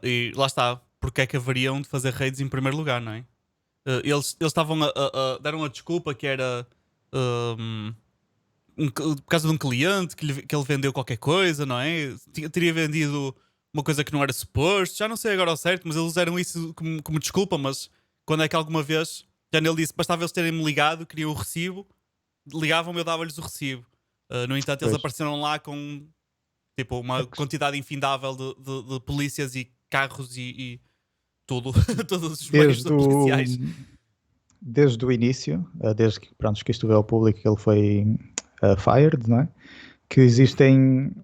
E lá está, porque é que haveriam de fazer raids em primeiro lugar, não é? Eles estavam deram a desculpa que era um, por causa de um cliente que ele vendeu qualquer coisa, não é? Teria vendido uma coisa que não era suposto, já não sei agora ao certo, mas eles usaram isso como desculpa. Mas quando é que alguma vez, já nele disse, bastava eles terem-me ligado, queriam o recibo, ligavam-me, eu dava-lhes o recibo. No entanto, eles Pois. apareceram lá com tipo A uma ques- quantidade infindável de polícias e carros e tudo, todos os meios Desde o, policiais. desde o início, desde que, pronto, que isto veio ao público, que ele foi fired, não é? Que existem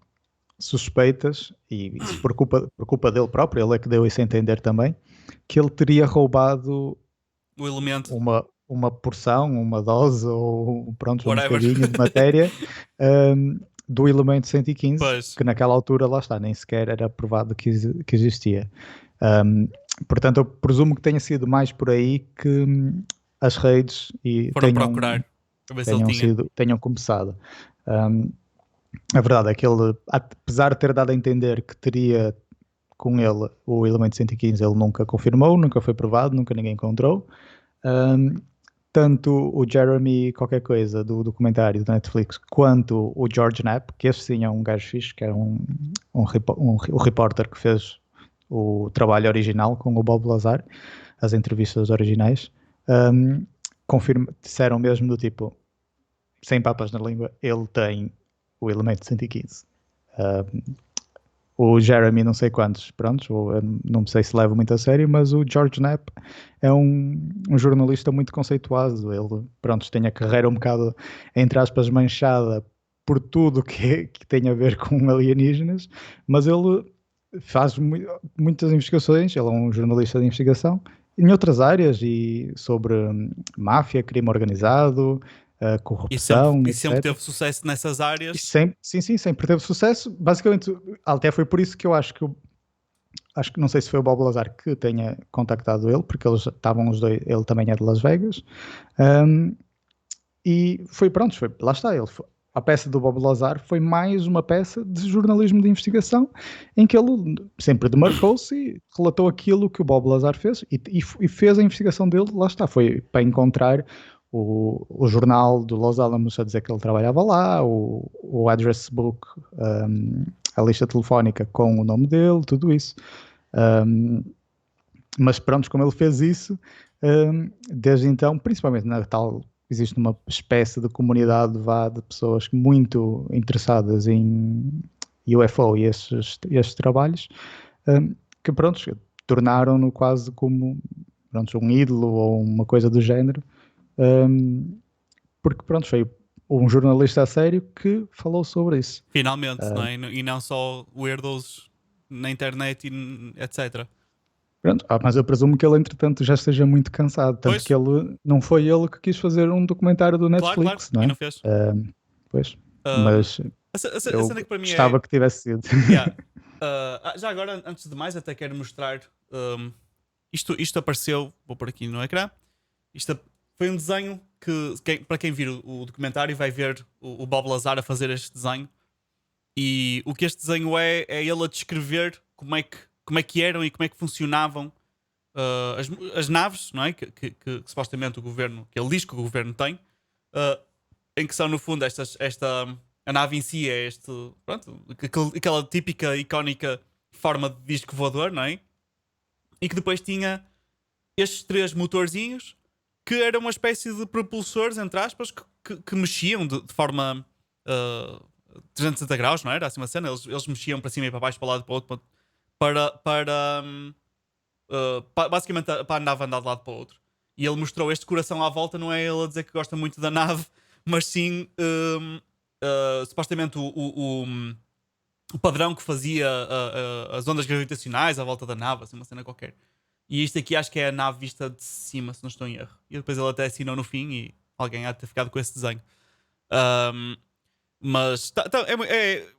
suspeitas, e isso por culpa dele próprio, ele é que deu isso a entender também, que ele teria roubado O elemento, uma porção, uma dose ou pronto, um whatever. bocadinho de matéria do elemento 115, Pois, que naquela altura, lá está, nem sequer era provado que existia. Um, Portanto, eu presumo que tenha sido mais por aí que as redes foram procurar para ver se ele tinha. tenham começado. Um, a verdade é que ele, apesar de ter dado a entender que teria com ele o elemento 115, ele nunca confirmou, nunca foi provado, nunca ninguém encontrou. Um, Tanto o Jeremy qualquer coisa do documentário da Netflix, quanto o George Knapp, que esse sim é um gajo fixe, que era o repórter que fez o trabalho original com o Bob Lazar, as entrevistas originais, um, disseram mesmo do tipo, sem papas na língua, ele tem o elemento 115. Um, o Jeremy não sei quantos, pronto, eu não sei se leva muito a sério, mas o George Knapp é um jornalista muito conceituado. Ele, pronto, tem a carreira um bocado, entre aspas, manchada por tudo que tem a ver com alienígenas, mas ele faz muitas investigações, ele é um jornalista de investigação em outras áreas e sobre máfia, crime organizado, corrupção, E sempre etc. teve sucesso nessas E áreas. sempre, sim, sim, sempre teve sucesso. Basicamente, até foi por isso que eu acho que não sei se foi o Bob Lazar que tenha contactado ele, porque eles estavam os dois, ele também é de Las Vegas. Um, e foi pronto, lá está, a peça do Bob Lazar foi mais uma peça de jornalismo de investigação em que ele sempre demarcou-se e relatou aquilo que o Bob Lazar fez e fez a investigação dele, lá está, foi para encontrar o jornal do Los Alamos a dizer que ele trabalhava lá, o address book, a lista telefónica com o nome dele, tudo isso. Mas pronto, como ele fez isso, desde então, principalmente na tal, existe uma espécie de comunidade de pessoas muito interessadas em UFO e estes trabalhos, que pronto, tornaram-no quase como pronto, um ídolo ou uma coisa do género, porque pronto, foi um jornalista a sério que falou sobre isso. Finalmente, não é? E não só weirdos na internet e etc. Pronto, mas eu presumo que ele, entretanto, já esteja muito cansado. Tanto que Pois, ele não foi ele que quis fazer um documentário do claro, Netflix, não e é? não fez. Pois, Um, mas a eu cena que para mim gostava é. que tivesse sido. Yeah. Já agora, antes de mais, até quero mostrar. Isto apareceu, vou pôr aqui no ecrã. Isto foi um desenho que para quem vir o documentário, vai ver o Bob Lazar a fazer este desenho. E o que este desenho é ele a descrever como é que eram e como é que funcionavam as naves, não é? Que supostamente o governo, que ele diz que o governo tem, uh, em que são no fundo a nave em si é pronto, aquela típica, icónica forma de disco voador, não é? E que depois tinha estes três motorzinhos que eram uma espécie de propulsores, entre aspas, que mexiam de forma 360 graus, não era? Assim uma cena, eles mexiam para cima e para baixo, para o lado e para o outro, basicamente para a nave andar de lado para o outro. E ele mostrou este coração à volta, não é ele a dizer que gosta muito da nave, mas sim supostamente o padrão que fazia as ondas gravitacionais à volta da nave, assim uma cena qualquer. E isto aqui acho que é a nave vista de cima, se não estou em erro. E depois ele até assinou no fim e alguém há de ter ficado com esse desenho. Um, mas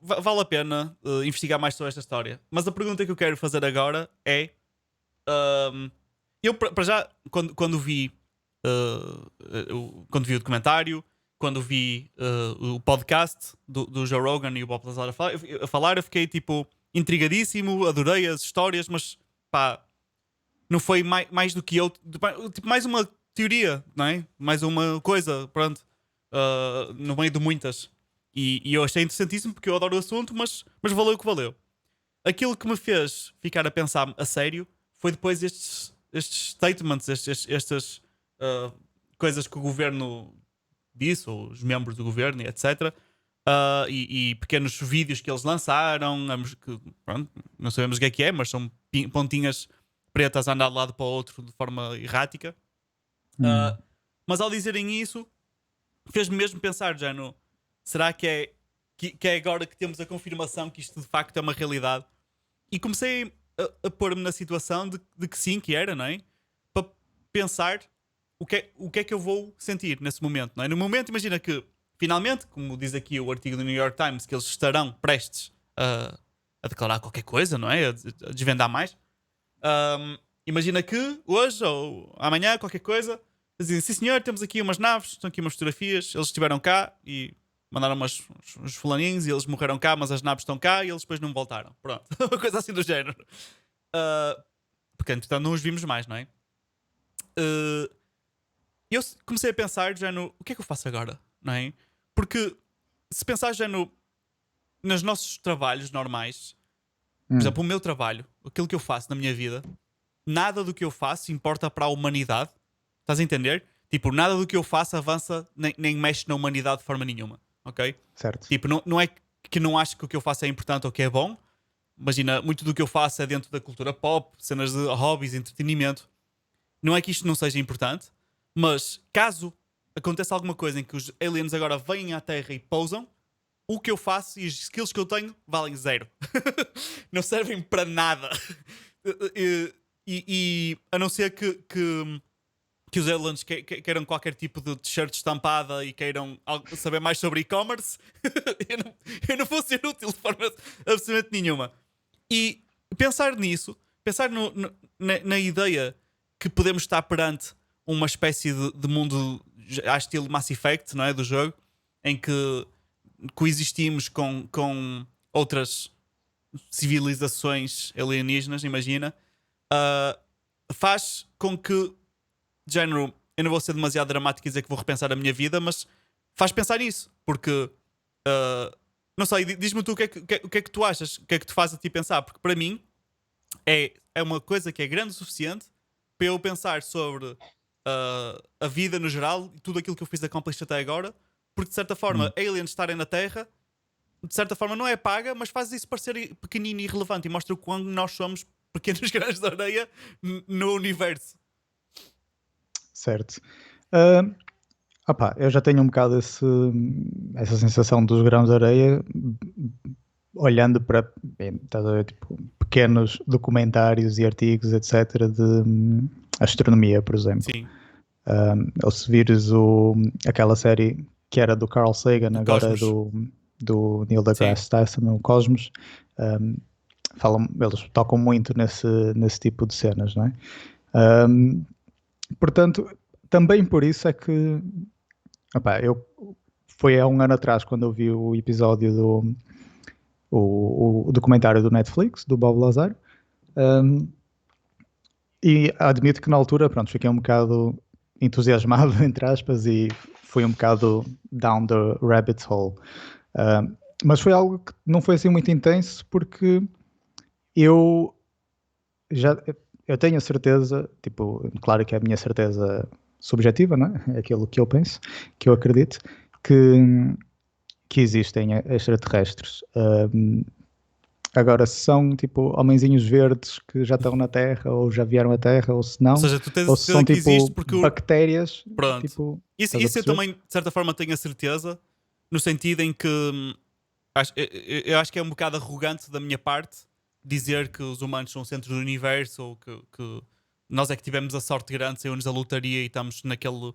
vale a pena investigar mais sobre esta história. Mas a pergunta que eu quero fazer agora é: eu, para já, quando vi quando vi o documentário, quando vi o podcast do Joe Rogan e o Bob Lazar a falar, eu fiquei tipo intrigadíssimo, adorei as histórias, mas pá, não foi mais do que eu, tipo, mais uma teoria, não é? Mais uma coisa, pronto, no meio de muitas. E eu achei interessantíssimo porque eu adoro o assunto, mas valeu o que valeu. Aquilo que me fez ficar a pensar a sério foi depois estes statements, estas coisas que o governo disse, ou os membros do governo, e etc. E pequenos vídeos que eles lançaram, que, pronto, não sabemos o que é, mas são pontinhas pretas a andar de lado para o outro de forma errática. Mas ao dizerem isso, fez-me mesmo pensar, já no será que é agora que temos a confirmação que isto de facto é uma realidade? E comecei a pôr-me na situação de que sim, que era, não é? Para pensar o que é que eu vou sentir nesse momento, não é? No momento, imagina que finalmente, como diz aqui o artigo do New York Times, que eles estarão prestes a declarar qualquer coisa, não é? A desvendar mais. Imagina que hoje ou amanhã, qualquer coisa, dizem: sim senhor, temos aqui umas naves, estão aqui umas fotografias, eles estiveram cá e mandaram uns fulaninhos e eles morreram cá, mas as naves estão cá e eles depois não voltaram. Pronto, uma coisa assim do género. Porque entretanto não os vimos mais, não é? E eu comecei a pensar já no o que é que eu faço agora, não é? Porque se pensar já nos nossos trabalhos normais, por exemplo, o meu trabalho, aquilo que eu faço na minha vida, nada do que eu faço importa para a humanidade. Estás a entender? Tipo, nada do que eu faço avança nem mexe na humanidade de forma nenhuma. Ok? Certo. Tipo, não é que não acho que o que eu faço é importante ou que é bom, imagina, muito do que eu faço é dentro da cultura pop, cenas de hobbies, entretenimento. Não é que isto não seja importante, mas caso aconteça alguma coisa em que os aliens agora vêm à Terra e pousam, o que eu faço e as skills que eu tenho valem zero. Não servem para nada. E a não ser que os aliens queiram qualquer tipo de t-shirt estampada e queiram saber mais sobre e-commerce, eu não vou ser útil de forma absolutamente nenhuma. E pensar nisso, pensar na ideia que podemos estar perante uma espécie de mundo à estilo Mass Effect, não é? Do jogo, em que coexistimos com outras civilizações alienígenas, imagina, ah, faz com que, de género, eu não vou ser demasiado dramático e dizer que vou repensar a minha vida, mas faz pensar nisso, porque não sei, diz-me tu o que é que tu achas, o que é que te faz a ti pensar, porque para mim é uma coisa que é grande o suficiente para eu pensar sobre a vida no geral e tudo aquilo que eu fiz accomplished até agora, porque de certa forma, Hum. aliens estarem na Terra, de certa forma não é paga, mas faz isso parecer pequenino e irrelevante e mostra o quão nós somos pequenos grãos de areia no universo. Certo. Eu já tenho um bocado essa sensação dos grãos de areia, olhando para estás a ver, tipo, pequenos documentários e artigos, etc., de astronomia, por exemplo. Sim, Ou se vires aquela série que era do Carl Sagan, do agora é Cosmos. do Neil Sim, deGrasse Tyson, no Cosmos, um, eles tocam muito nesse tipo de cenas, não é? Um, Portanto, também por isso é que foi há um ano atrás quando eu vi o episódio o documentário do Netflix, do Bob Lazar, um, e admito que na altura, pronto, fiquei um bocado entusiasmado, entre aspas, e fui um bocado down the rabbit hole. Um, mas foi algo que não foi assim muito intenso, porque eu já eu tenho a certeza, tipo, claro que é a minha certeza subjetiva, não é? É aquilo que eu penso, que eu acredito, que, que existem extraterrestres. Agora, se são tipo homenzinhos verdes que já estão na Terra, ou já vieram à Terra, ou se ou não, seja, tu tens a ou se certeza são que existe tipo porque bactérias, pronto. tipo, estás a Isso eu perceber? também, de certa forma, tenho a certeza, no sentido em que eu acho que é um bocado arrogante da minha parte dizer que os humanos são o centro do universo ou que nós é que tivemos a sorte grande, saímos da lotaria e estamos naquele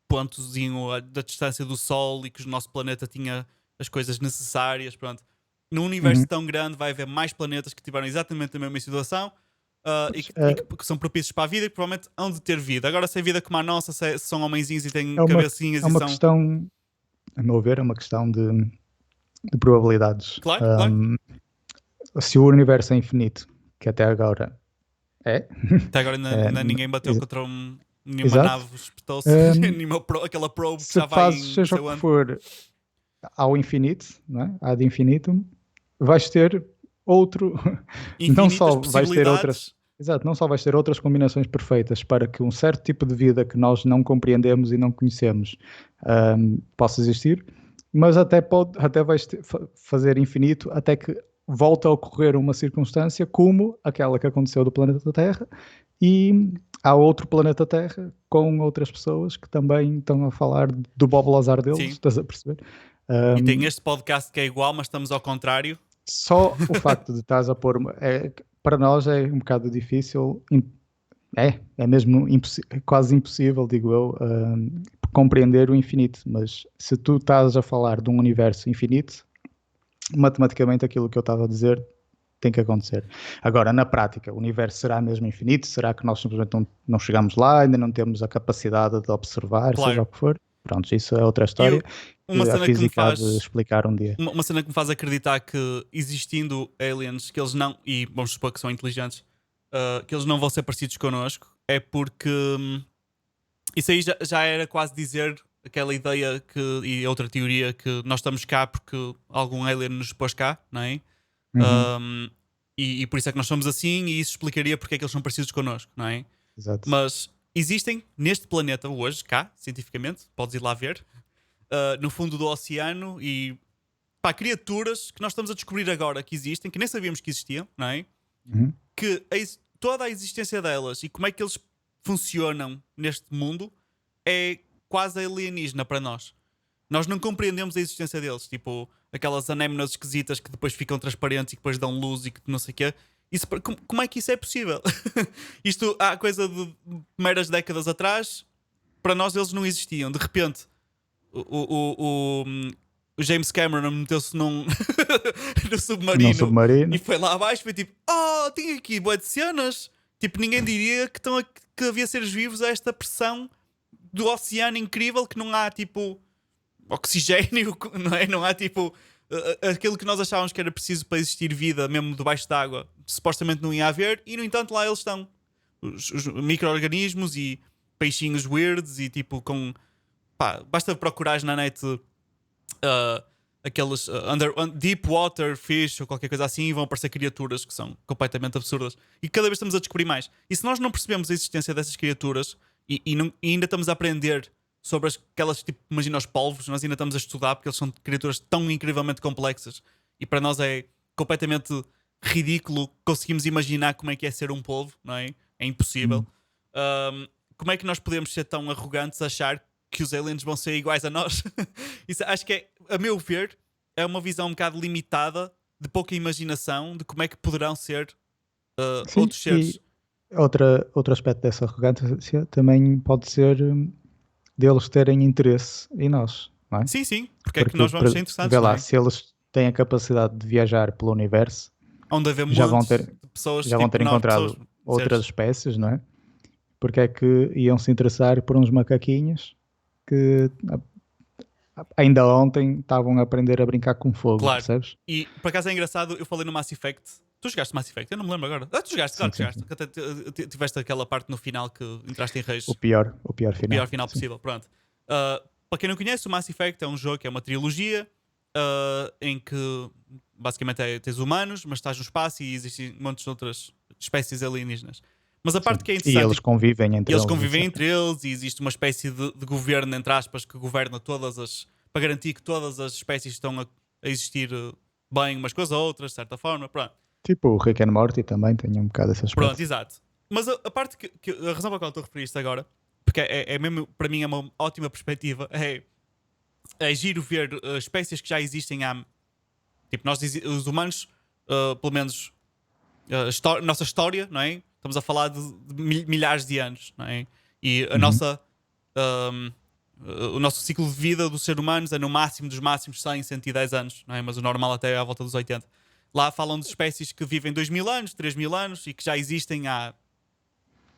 pontozinho da distância do Sol e que o nosso planeta tinha as coisas necessárias. Pronto. Num universo Uhum. tão grande vai haver mais planetas que tiveram exatamente a mesma situação Pois, que são propícios para a vida e que provavelmente hão de ter vida. Agora, se é vida como a nossa, se são homenzinhos e têm é cabecinhas e uma são. questão, a meu ver, é uma questão de probabilidades. Claro, claro. Se o universo é infinito, que até agora é, Até agora é, ninguém bateu ex- contra nenhuma exato. nave, espetou-se, Um, aquela probe que Se já vai fazes em não seja sei o que onde. for ao infinito, não é? Ad infinitum, vais ter outro, não Infinitas só vais ter outras, possibilidades. exato, não só vais ter outras combinações perfeitas para que um certo tipo de vida que nós não compreendemos e não conhecemos possa existir, mas até vais fazer infinito até que volta a ocorrer uma circunstância como aquela que aconteceu do planeta Terra e há outro planeta Terra com outras pessoas que também estão a falar do Bob Lazar deles, Sim. estás a perceber? E tem Um, este podcast que é igual, mas estamos ao contrário. Só o facto de estás a pôr. Para nós é um bocado difícil, é mesmo quase impossível, digo eu, compreender o infinito. Mas se tu estás a falar de um universo infinito, matematicamente aquilo que eu estava a dizer tem que acontecer. Agora, na prática, o universo será mesmo infinito? Será que nós simplesmente não chegamos lá, ainda não temos a capacidade de observar, seja Claro. o que for? Pronto, isso é outra E história uma que a cena que me física há de faz. explicar um dia. Uma cena que me faz acreditar que existindo aliens que eles não. E vamos supor que são inteligentes, que eles não vão ser parecidos connosco, é porque isso aí já era quase dizer aquela ideia e outra teoria que nós estamos cá porque algum alien nos pôs cá, não é? Uhum, Um, e por isso é que nós somos assim, e isso explicaria porque é que eles são parecidos connosco, não é? exato. Mas existem neste planeta hoje, cá, cientificamente, podes ir lá ver, no fundo do oceano, e pá, criaturas que nós estamos a descobrir agora que existem, que nem sabíamos que existiam, não é? Uhum. Que toda a existência delas e como é que eles funcionam neste mundo é quase alienígena para nós. Nós não compreendemos a existência deles, tipo aquelas anémonas esquisitas que depois ficam transparentes e que depois dão luz e que não sei o quê. Isso, como é que isso é possível? Isto há coisa de meras décadas atrás, para nós eles não existiam. De repente, o James Cameron meteu-se no Num submarino e submarino. foi lá abaixo. Foi tipo, tem aqui bué de cenas. Tipo, ninguém diria que havia seres vivos a esta pressão do oceano incrível, que não há tipo oxigênio, não é? Não há tipo aquilo que nós achávamos que era preciso para existir vida, mesmo debaixo d'água, supostamente não ia haver, e no entanto lá eles estão. Os micro-organismos e peixinhos weirds e tipo com. Pá, basta procurar na net aqueles deep water fish ou qualquer coisa assim e vão aparecer criaturas que são completamente absurdas. E cada vez estamos a descobrir mais. E se nós não percebemos a existência dessas criaturas e ainda estamos a aprender sobre aquelas, tipo, imagina os polvos, nós ainda estamos a estudar porque eles são criaturas tão incrivelmente complexas e para nós é completamente ridículo conseguimos imaginar como é que é ser um polvo, não é? É impossível. Como é que nós podemos ser tão arrogantes a achar que os aliens vão ser iguais a nós? Isso acho que é, a meu ver, é uma visão um bocado limitada, de pouca imaginação, de como é que poderão ser Sim, outros seres. e outro aspecto dessa arrogância também pode ser deles terem interesse em nós, não é? Sim, sim, porque é que Porque, nós vamos ser interessantes, vê não lá, é? se eles têm a capacidade de viajar pelo universo, Onde haver já vão montes ter, de pessoas, já vão tipo ter nós, pessoas, encontrado outras seres. espécies, não é? Porque é que iam se interessar por uns macaquinhos que ainda ontem estavam a aprender a brincar com fogo, Claro. percebes? E por acaso é engraçado, eu falei no Mass Effect. Tu jogaste Mass Effect? Eu não me lembro agora. Tu jogaste, Sim, claro que sim, jogaste. sim. Que até tiveste aquela parte no final que entraste em O rage. pior, o pior O pior final. final Sim. possível. Pronto. Para quem não conhece, o Mass Effect é um jogo que é uma trilogia em que basicamente tens humanos, mas estás no espaço e existem montes de outras espécies alienígenas. Mas a Sim. parte que é E interessante eles convivem e entre eles eles, convivem etc. entre eles e existe uma espécie de governo, entre aspas, que governa todas as. Para garantir que todas as espécies estão a existir bem umas com as outras, de certa forma. Pronto. Tipo o Rick and Morty também tem um bocado esse Pronto, aspecto. exato. Mas a parte a razão pela qual estou a referir isto agora, porque é mesmo, para mim é uma ótima perspectiva, é giro ver espécies que já existem há. Tipo, nós, os humanos, pelo menos, nossa história, não é? Estamos a falar de milhares de anos, não é? E a Uhum. nossa. um, o nosso ciclo de vida do ser humano é no máximo dos máximos 100, 110 anos, não é? Mas o normal até é à volta dos 80. Lá falam de espécies que vivem 2000 anos, 3000 anos e que já existem há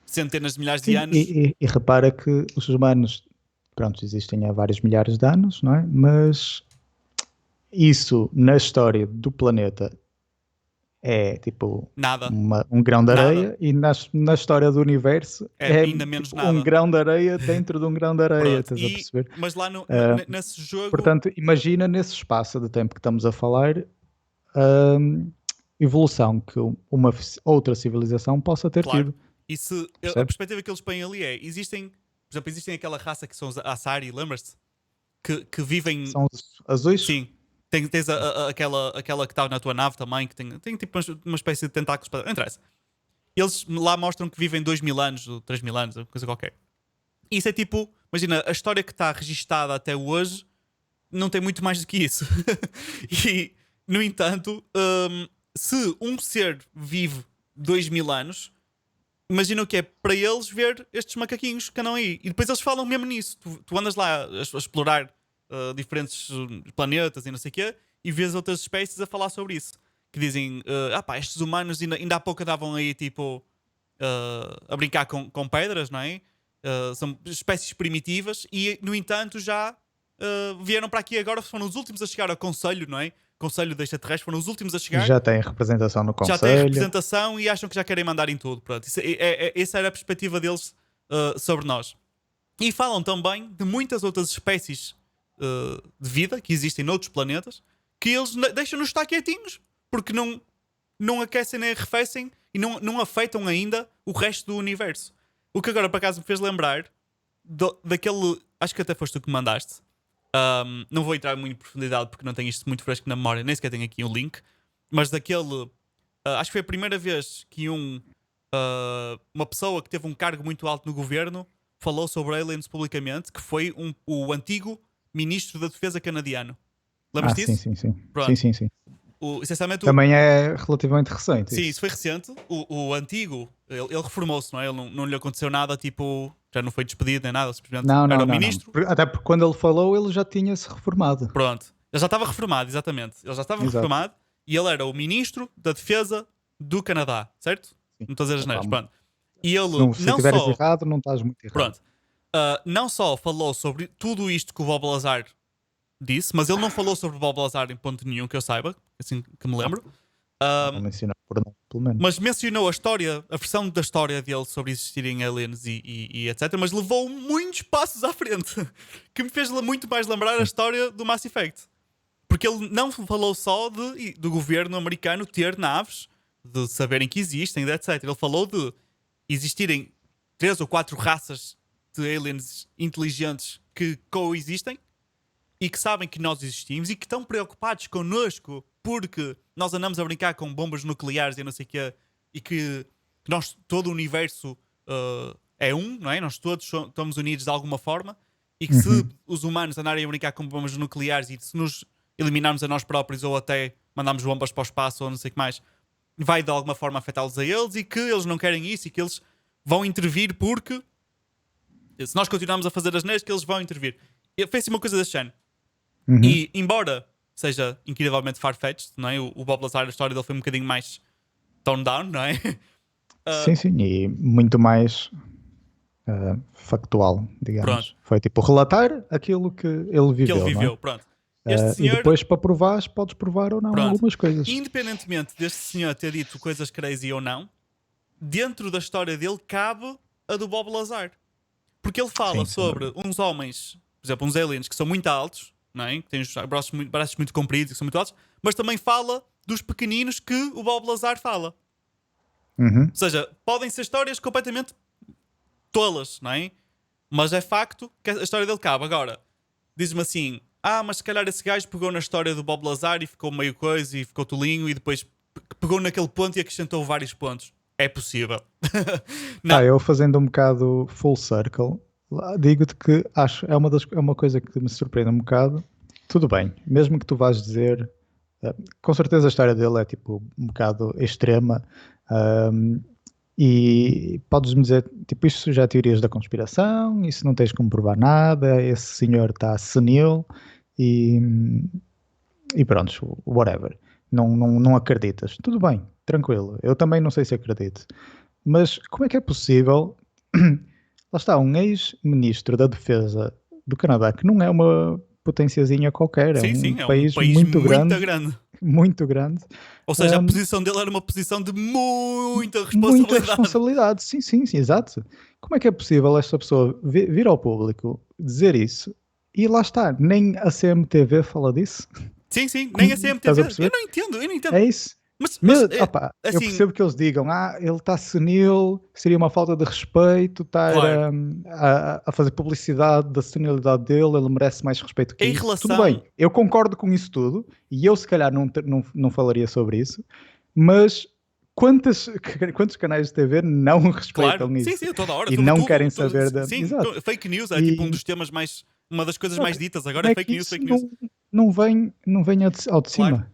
centenas de milhares de Sim, anos. e repara que os humanos, pronto, existem há vários milhares de anos, não é? Mas isso na história do planeta é tipo Nada. um grão de Nada. areia e na história do universo É é ainda menos tipo um nada. grão de areia dentro de um grão de areia, Pronto. estás a perceber? Mas lá Ah, nesse jogo, portanto, imagina nesse espaço de tempo que estamos a falar a evolução que uma outra civilização possa ter claro. tido, E se a percebes? perspectiva que eles põem ali é: existem, por exemplo, existem aquela raça que são os Asari, lembras-te? Que vivem. São os azuis? Sim. Tens aquela que está na tua nave também, que tem tipo uma espécie de tentáculos para. Não interessa. Eles lá mostram que vivem 2000 anos, ou 3000 anos, ou coisa qualquer. Isso é tipo, imagina, a história que está registada até hoje não tem muito mais do que isso. E, no entanto, se um ser vive 2000 anos, imagina o que é para eles ver estes macaquinhos que andam aí. E depois eles falam mesmo nisso. Tu andas lá a explorar diferentes planetas e não sei o quê, e vês outras espécies a falar sobre isso. Que dizem, pá, estes humanos ainda há pouco andavam aí tipo a brincar com pedras, não é? São espécies primitivas e, no entanto, já vieram para aqui agora, foram os últimos a chegar ao Conselho, não é? Conselho de Extraterrestres, foram os últimos a chegar, Já tem representação no já têm Conselho. representação e acham que já querem mandar em tudo. Pronto, essa era a perspectiva deles sobre nós. E falam também de muitas outras espécies de vida que existem noutros planetas que eles deixam-nos estar quietinhos porque não aquecem nem arrefecem e não afetam ainda o resto do universo. O que agora por acaso me fez lembrar daquele. Acho que até foste tu que me mandaste. Não vou entrar muito em profundidade porque não tenho isto muito fresco na memória, nem sequer tenho aqui o link. Mas daquele. Acho que foi a primeira vez que uma pessoa que teve um cargo muito alto no governo falou sobre aliens publicamente, que foi o antigo ministro da Defesa canadiano. Lembras Sim, disso? sim, sim. Sim, Pronto. sim, sim. Essencialmente, Também é relativamente recente sim, isso isso. foi recente. O antigo, ele reformou-se, não é? Ele não lhe aconteceu nada, tipo, já não foi despedido nem nada, simplesmente Não, era não, o não, não. ministro. Até porque quando ele falou, ele já tinha se reformado. Pronto. Ele já estava reformado, exatamente. Ele já estava Exato. reformado e ele era o ministro da Defesa do Canadá, certo? Sim. Não estou a dizer as Epá, neiras, pronto. E se ele não, se não estiveres só, errado, não estás muito errado. pronto, não só falou sobre tudo isto que o Bob Lazar disse, mas ele não falou sobre o Bob Lazar em ponto nenhum que eu saiba, assim que me lembro. Não mencionar por nome, pelo menos. Mas mencionou a história, a versão da história dele sobre existirem aliens e etc. Mas levou muitos passos à frente, que me fez muito mais lembrar a história do Mass Effect. Porque ele não falou só do governo americano ter naves, de saberem que existem, etc. Ele falou de existirem 3 ou 4 raças de aliens inteligentes que coexistem e que sabem que nós existimos e que estão preocupados connosco porque nós andamos a brincar com bombas nucleares e não sei o quê, e que todo o universo é não é? Nós todos estamos unidos de alguma forma, e que se os humanos andarem a brincar com bombas nucleares e se nos eliminarmos a nós próprios ou até mandarmos bombas para o espaço ou não sei o que mais, vai de alguma forma afetá-los a eles e que eles não querem isso e que eles vão intervir porque se nós continuarmos a fazer as neiras que eles vão intervir. E fez uma coisa deste género. E embora seja incrivelmente far-fetched, não é? O Bob Lazar, a história dele foi um bocadinho mais toned down, não é? Sim, sim, e muito mais factual, Pronto, digamos. Foi tipo relatar aquilo que ele que ele viveu, não é? viveu, pronto. Este E senhor, depois para provar, podes provar ou não pronto, algumas coisas. independentemente deste senhor ter dito coisas crazy ou não, dentro da história dele cabe a do Bob Lazar. Porque ele fala Sim, sem sobre dúvida. uns homens, por exemplo, uns aliens que são muito altos, não é? Que têm os braços muito compridos e que são muito altos, mas também fala dos pequeninos que o Bob Lazar fala. Uhum. Ou seja, podem ser histórias completamente tolas, não é? Mas é facto que a história dele cabe. Agora, diz-me assim: mas se calhar esse gajo pegou na história do Bob Lazar e ficou meio coisa e ficou tolinho e depois pegou naquele ponto e acrescentou vários pontos. É possível. Não. Eu fazendo um bocado full circle, digo-te que acho é uma coisa que me surpreende um bocado. Tudo bem, mesmo que tu vás dizer, com certeza a história dele é tipo um bocado extrema, e podes-me dizer, tipo, isto já é teorias da conspiração, isso não tens como provar nada, esse senhor está senil e, e pronto, whatever. Não acreditas. Tudo bem, tranquilo. Eu também não sei se acredito. Mas como é que é possível? Lá está, um ex-ministro da Defesa do Canadá, que não é uma potenciazinha qualquer, é Sim, um sim, é um país país muito muito grande, grande. muito grande, Ou seja, a posição dele era uma posição de muita muita responsabilidade. responsabilidade. Sim, sim, sim, exato. Como é que é possível esta pessoa vir ao público dizer isso? E lá está, nem a CMTV fala disso. Sim, sim, nem a Estás a CMTV. Eu perceber? não entendo, eu não entendo. É isso. Mas Eu assim, percebo que eles digam, ele está senil, seria uma falta de respeito estar claro, a fazer publicidade da senilidade dele, ele merece mais respeito que em isso. Tudo bem, relação. eu concordo com isso tudo, e eu se calhar não falaria sobre isso, mas quantos canais de TV não Claro, respeitam sim, isso sim, toda hora, e sobre não tudo. querem saber da. Sim, Exato. fake news é tipo um E dos temas mais. Uma das coisas mais exato. ditas Como agora é é que fake news, isso fake news. não vem ao de Claro. cima?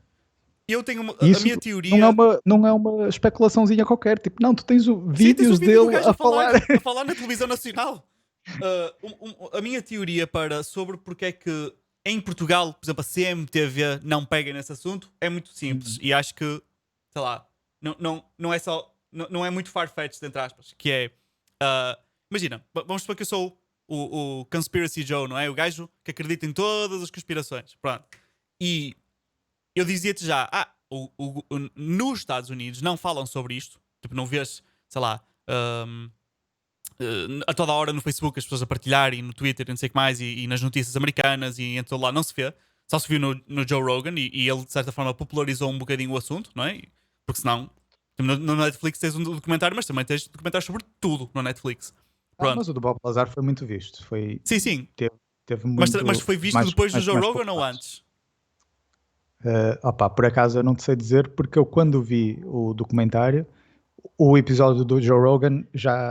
Eu tenho E a isso minha não é teoria. uma especulaçãozinha qualquer. Tipo, não, tu tens Sim, tens o vídeos vídeo do dele gajo a falar. a falar na televisão nacional. A minha teoria sobre porque é que em Portugal, por exemplo, a CMTV não pega nesse assunto é muito simples. E acho que, sei lá, não é só. Não é muito far-fetched, entre aspas. Que é. Imagina, vamos supor que eu sou o Conspiracy Joe, não é? O gajo que acredita em todas as conspirações. Pronto. E eu dizia-te já, nos Estados Unidos não falam sobre isto. Tipo, não vês, sei lá, a toda hora no Facebook as pessoas a partilhar e no Twitter e não sei o que mais e nas notícias americanas e em todo lá não se vê. Só se viu no Joe Rogan e ele de certa forma popularizou um bocadinho o assunto, não é? Porque senão, tipo, no Netflix tens um documentário, mas também tens documentários sobre tudo no Netflix. Pronto. Mas o do Bob Lazar foi muito visto. Sim, sim. Teve, teve Mas muito foi visto mais, depois do mais, Joe mais Rogan ou populares. antes? Opá, por acaso eu não te sei dizer, porque eu quando vi o documentário, o episódio do Joe Rogan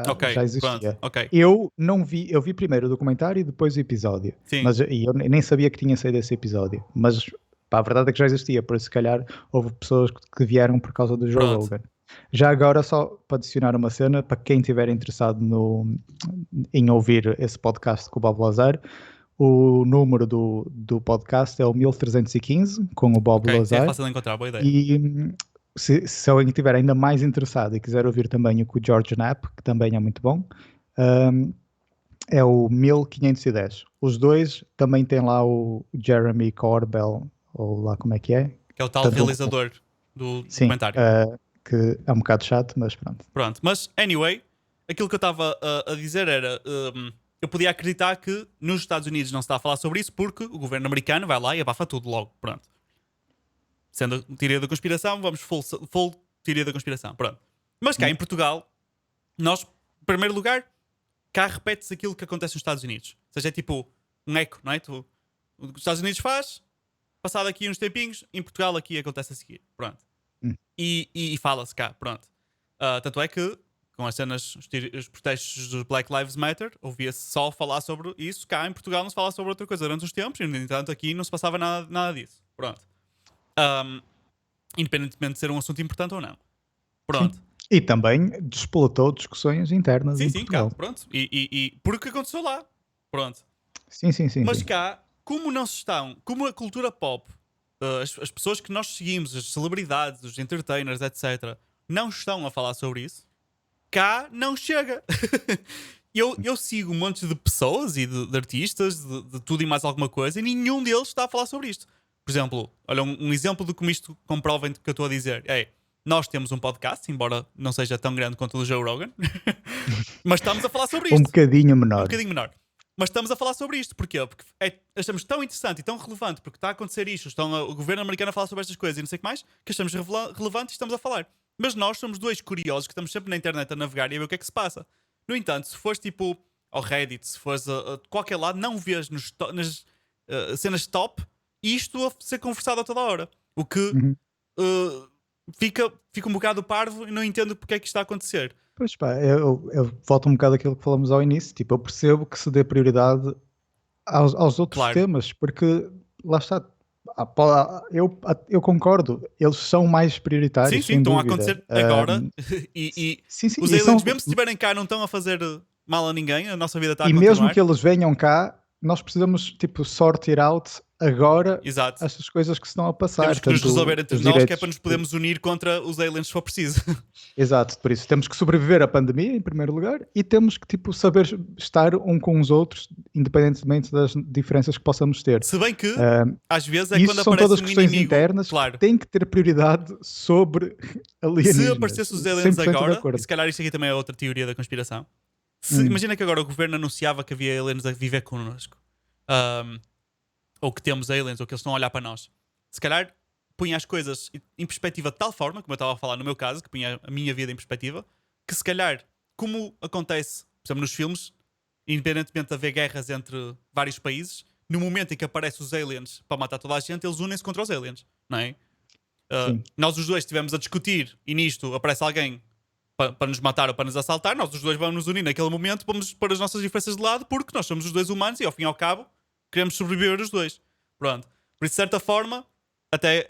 Ok, já pronto, existia. ok. Eu não vi, eu vi primeiro o documentário e depois o episódio, Sim, mas e eu nem sabia que tinha saído esse episódio, mas pá, a verdade é que já existia, por isso se calhar houve pessoas que vieram por causa do Joe pronto. Rogan. Já agora, só para adicionar uma cena, para quem estiver interessado em ouvir esse podcast com o Bob Lazar, o número do podcast é o 1315, com o Bob Ok, é Lazar, fácil de encontrar, boa ideia. e se alguém estiver ainda mais interessado e quiser ouvir também o com o George Knapp, que também é muito bom, um, é o 1510. Os dois também têm lá o Jeremy Corbell, ou lá como é que é? Que é o tal Portanto, realizador do sim, documentário. que é um bocado chato, mas pronto. Pronto, mas anyway, aquilo que eu estava a dizer era. Eu podia acreditar que nos Estados Unidos não se está a falar sobre isso porque o governo americano vai lá e abafa tudo logo. Pronto. Sendo teoria da conspiração, vamos full teoria da conspiração. Pronto. Mas cá Hum. em Portugal, nós, em primeiro lugar, cá repete-se aquilo que acontece nos Estados Unidos. Ou seja, é tipo um eco, não é? Os Estados Unidos faz, passado aqui uns tempinhos, em Portugal aqui acontece a seguir. Pronto. Hum. E fala-se cá, pronto. Tanto é que, com as cenas, os protestos dos Black Lives Matter, ouvia-se só falar sobre isso. Cá em Portugal não se fala sobre outra coisa durante os tempos, e no entanto aqui não se passava nada disso. Pronto. Um, independentemente de ser um assunto importante ou não. Sim. Pronto. E também despolatou discussões internas Sim, em sim, cá, Portugal. pronto. Porque aconteceu lá. Pronto. Sim, sim, sim, Mas sim. cá, como não se estão, como a cultura pop, as pessoas que nós seguimos, as celebridades, os entertainers, etc., não estão a falar sobre isso, cá não chega. eu sigo um monte de pessoas e de artistas, de tudo e mais alguma coisa, e nenhum deles está a falar sobre isto. Por exemplo, olha, um exemplo de como isto comprova o que eu estou a dizer. É, nós temos um podcast, embora não seja tão grande quanto o do Joe Rogan, mas estamos a falar sobre Um isto. bocadinho Um menor. bocadinho menor. Mas estamos a falar sobre isto. Porquê? Porque achamos tão interessante e tão relevante, porque está a acontecer isto, o governo americano a falar sobre estas coisas e não sei o que mais, que achamos relevante e estamos a falar. Mas nós somos dois curiosos que estamos sempre na internet a navegar e a ver o que é que se passa. No entanto, se fores tipo ao Reddit, se fores a qualquer lado, não vês nas cenas top isto a ser conversado a toda hora. O que Uhum. fica um bocado parvo e não entendo porque é que isto está a acontecer. Pois pá, eu volto um bocado àquilo que falamos ao início. Tipo, eu percebo que se dê prioridade aos outros Claro. temas, porque lá está. Eu concordo, eles são mais Sim, prioritários, sim, sem estão a dúvida. acontecer agora e Sim, sim, os aliens, mesmo se estiverem cá, não estão a fazer mal a ninguém, a nossa vida está a e mesmo continuar. que eles venham cá, nós precisamos tipo sortir out agora Exato. estas coisas que se estão a passar, Temos que nos resolver tanto entre os nós, que é para direitos. nos podermos unir contra os aliens se for preciso. Exato, por isso temos que sobreviver à pandemia em primeiro lugar e temos que tipo saber estar um com os outros, independentemente das diferenças que possamos ter. Se bem que, Ah, às vezes, é E quando isso são aparece todas um questões inimigo. internas que Claro, têm que ter prioridade sobre se alienígenas. aparecesse os aliens 100% de agora, e acordo. se calhar isto aqui também é outra teoria da conspiração. Hum, Imagina que agora o governo anunciava que havia aliens a viver connosco, Ahm, ou que temos aliens, ou que eles estão a olhar para nós. Se calhar punha as coisas em perspectiva de tal forma, como eu estava a falar no meu caso, que punha a minha vida em perspectiva, que se calhar, como acontece, por exemplo, nos filmes, independentemente de haver guerras entre vários países, no momento em que aparecem os aliens para matar toda a gente, eles unem-se contra os aliens, não é? sim, Nós os dois estivemos a discutir e nisto aparece alguém para nos matar ou para nos assaltar, nós os dois vamos nos unir naquele momento, vamos pôr as nossas diferenças de lado, porque nós somos os dois humanos e ao fim e ao cabo queremos sobreviver os dois. Pronto. Por isso, de certa forma, até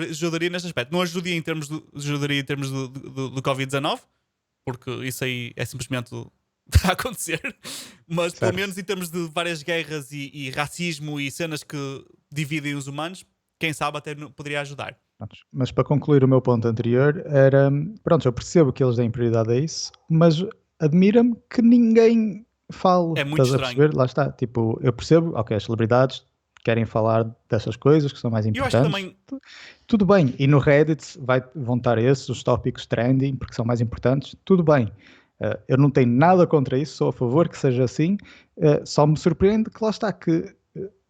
ajudaria neste aspecto. Não ajudaria em termos do Covid-19, porque isso aí é simplesmente está a acontecer, mas pelo certo. menos em termos de várias guerras e racismo e cenas que dividem os humanos, quem sabe até poderia ajudar. Prontos. Mas para concluir o meu ponto anterior, era. Pronto, eu percebo que eles deem prioridade a isso, mas admira-me que ninguém fale. É muito Estás a estranho. perceber? Lá está. Tipo, eu percebo, ok, as celebridades querem falar dessas coisas que são mais E eu acho que importantes. também Tudo bem. E no Reddit vão estar esses, os tópicos trending, porque são mais importantes. Tudo bem. Eu não tenho nada contra isso, sou a favor que seja assim. Só me surpreende que lá está, que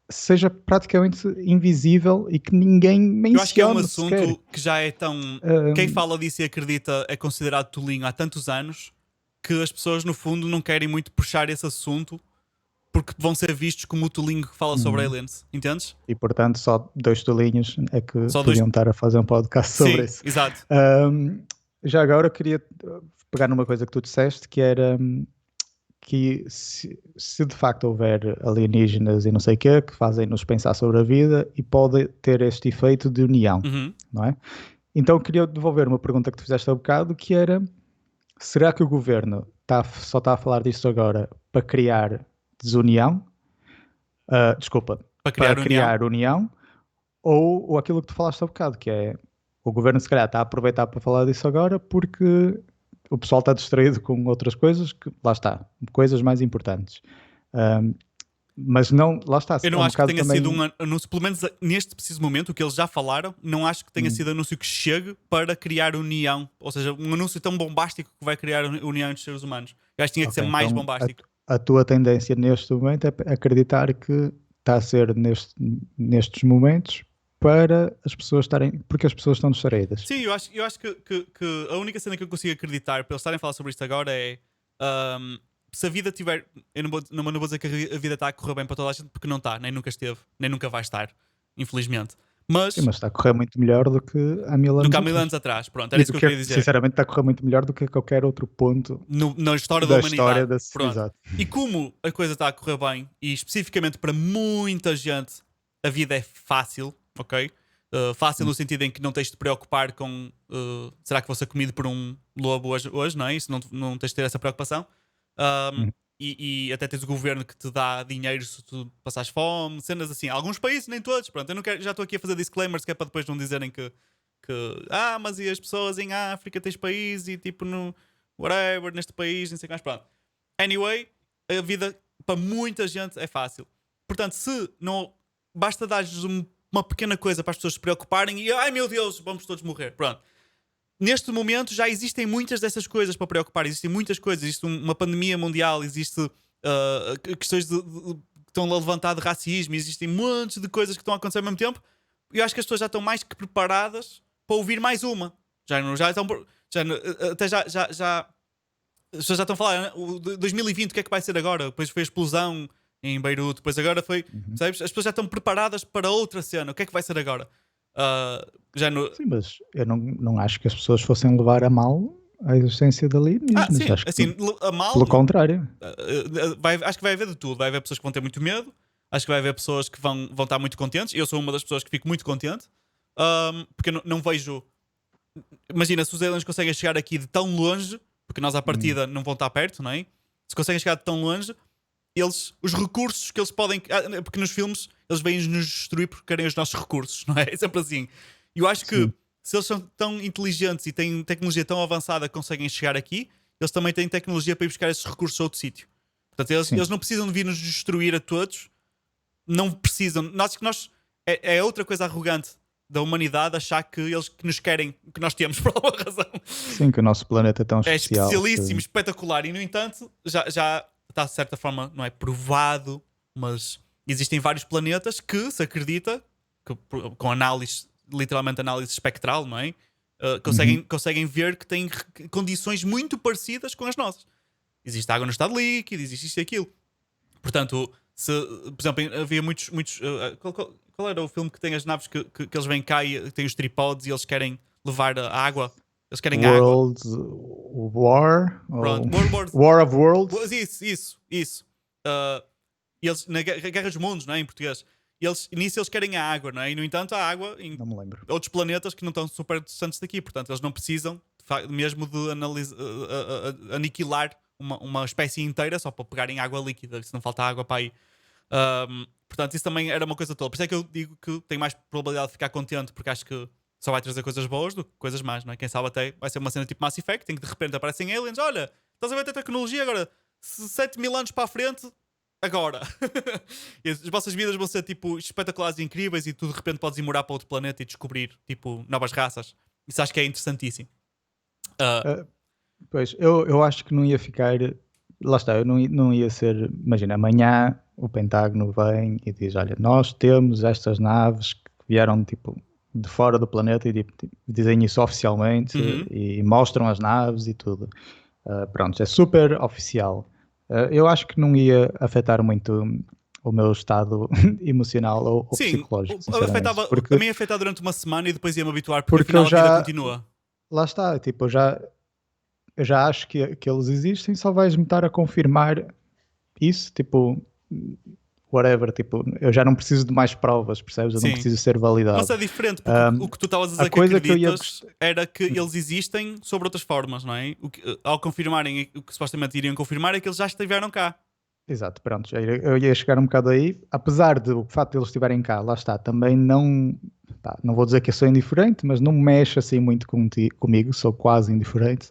seja praticamente invisível e que ninguém eu acho que é um mencione sequer. assunto que já é tão. Quem Um, fala disso e acredita é considerado tolinho há tantos anos que as pessoas, no fundo, não querem muito puxar esse assunto porque vão ser vistos como o tolinho que fala sobre aliens, entendes? E portanto só 2 tolinhos é que Só dois. podiam estar a fazer um podcast sobre Sim, isso. exato. Já agora queria pegar numa coisa que tu disseste, que era que se de facto houver alienígenas e não sei o quê, que fazem-nos pensar sobre a vida e pode ter este efeito de união, Uhum. não é? Então queria devolver uma pergunta que tu fizeste há bocado, que era, será que o governo só está a falar disto agora para criar desunião? Desculpa, Para para criar união. criar união, ou aquilo que tu falaste há bocado, que é o governo se calhar está a aproveitar para falar disso agora porque o pessoal está distraído com outras coisas, que lá está, coisas mais importantes. Um, mas não, lá está, Eu é não um acho que bocado tenha sido também. um anúncio, pelo menos neste preciso momento, o que eles já falaram, não acho que tenha sido anúncio que chegue para criar união. Ou seja, um anúncio tão bombástico que vai criar união entre os seres humanos. Eu acho que tinha que ser Ok, mais então bombástico. a tua tendência neste momento é acreditar que está a ser nestes momentos para as pessoas estarem, porque as pessoas estão distraídas. Sim, eu acho que a única cena que eu consigo acreditar para eles estarem a falar sobre isto agora é ahm, se a vida tiver. Eu não vou dizer que a vida está a correr bem para toda a gente, porque não está, nem nunca esteve, nem nunca vai estar, infelizmente. Sim, Mas mas está a correr muito melhor do que há 1000 do que anos há 1000 atrás. anos atrás, pronto, era E isso do que eu que, queria dizer. sinceramente, está a correr muito melhor do que qualquer outro ponto Na história da da história humanidade. da Pronto. sociedade. E como a coisa está a correr bem, e especificamente para muita gente a vida é fácil, ok? Fácil no sentido em que não tens de te preocupar com será que vou ser comido por um lobo hoje, não é? Isso não tens de ter essa preocupação. Um, Uhum. e até tens o governo que te dá dinheiro se tu passares fome, cenas assim. Alguns países, nem todos. Pronto, eu não quero, já estou aqui a fazer disclaimers que é para depois não dizerem que mas e as pessoas em África, tens país e tipo no whatever, neste país, não sei o que mais. Pronto. Anyway, a vida para muita gente é fácil. Portanto, se não basta dar-lhes uma pequena coisa para as pessoas se preocuparem e ai meu Deus, vamos todos morrer. Pronto. Neste momento já existem muitas dessas coisas para preocupar. Existem muitas coisas. Existe uma pandemia mundial, existe questões que estão a levantar de racismo, existem montes de coisas que estão a acontecer ao mesmo tempo. E eu acho que as pessoas já estão mais que preparadas para ouvir mais uma. Já estão. Até já as pessoas já estão a falar, né? O 2020, o que é que vai ser agora? Depois foi a explosão em Beirute, depois agora foi. Uhum. Sabes? As pessoas já estão preparadas para outra cena. O que é que vai ser agora? Já no. Sim, mas eu não acho que as pessoas fossem levar a mal a existência de alienígenas. Sim, Acho que, assim, a mal. pelo contrário. Acho que vai haver de tudo. Vai haver pessoas que vão ter muito medo. Acho que vai haver pessoas que vão estar muito contentes. Eu sou uma das pessoas que fico muito contente. Porque eu não vejo. Imagina, se os aliens conseguem chegar aqui de tão longe, porque nós à partida não vão estar perto, não é? Se conseguem chegar de tão longe, os recursos que eles podem. Porque nos filmes eles vêm-nos destruir porque querem os nossos recursos, não é? É sempre assim. E eu acho que Sim. se eles são tão inteligentes e têm tecnologia tão avançada que conseguem chegar aqui, eles também têm tecnologia para ir buscar esses recursos a outro sítio. Portanto, Sim. eles não precisam de vir nos destruir a todos, não precisam. Acho que nós. É outra coisa arrogante da humanidade achar que eles que nos querem, que nós temos por alguma razão. Sim, que o nosso planeta é tão É especial. especialíssimo, espetacular, e no entanto, já está de certa forma, não é provado, mas existem vários planetas que se acredita, que, com análise, literalmente análise espectral, não é? Conseguem ver que têm condições muito parecidas com as nossas. Existe água no estado líquido, existe isto e aquilo. Portanto, por exemplo, havia muitos. Qual era o filme que tem as naves que eles vêm cá e têm os tripodes e eles querem levar a água? Eles querem água. World War? Pronto, War of Worlds? Isso. Eles, na Guerra dos Mundos, não é? Em português. Nisso eles querem a água, não é? E no entanto, a água em Não me lembro. outros planetas que não estão super distantes daqui. Portanto, eles não precisam mesmo de aniquilar uma espécie inteira só para pegarem água líquida, se não falta água para aí. Portanto, isso também era uma coisa toda. Por isso é que eu digo que tenho mais probabilidade de ficar contente, porque acho que só vai trazer coisas boas do que coisas más, não é? Quem sabe até vai ser uma cena tipo Mass Effect, em que de repente aparecem aliens. Olha, estás a ver a tecnologia agora, 7.000 anos para a frente, agora. E as vossas vidas vão ser tipo espetaculares e incríveis e tu de repente podes ir morar para outro planeta e descobrir tipo novas raças. Isso acho que é interessantíssimo. Pois, eu acho que não ia ficar. Lá está, eu não ia ser. Imagina, amanhã o Pentágono vem e diz: Olha, nós temos estas naves que vieram tipo de fora do planeta e dizem isso oficialmente Uhum. e mostram as naves e tudo. Pronto, é super oficial. Eu acho que não ia afetar muito o meu estado emocional ou Sim, psicológico, sinceramente. afetava, a Porque, mim ia afetar durante uma semana e depois ia-me habituar porque porque eu afinal a vida já, continua. lá está, tipo, eu já acho que eles existem, só vais-me estar a confirmar isso, tipo, whatever, tipo, eu já não preciso de mais provas, percebes? Eu não Sim. preciso ser Mas validado. é diferente, porque o Um, que tu estavas a a dizer que coisa que eu ia acreditas gostar. era que eles existem sobre outras formas, não é? Ao confirmarem o que supostamente iriam confirmar é que eles já estiveram cá. Exato, pronto, eu ia chegar um bocado aí, apesar de o facto de eles estiverem cá, lá está, também não, pá, não vou dizer que eu sou indiferente, mas não mexe assim muito comigo, sou quase indiferente.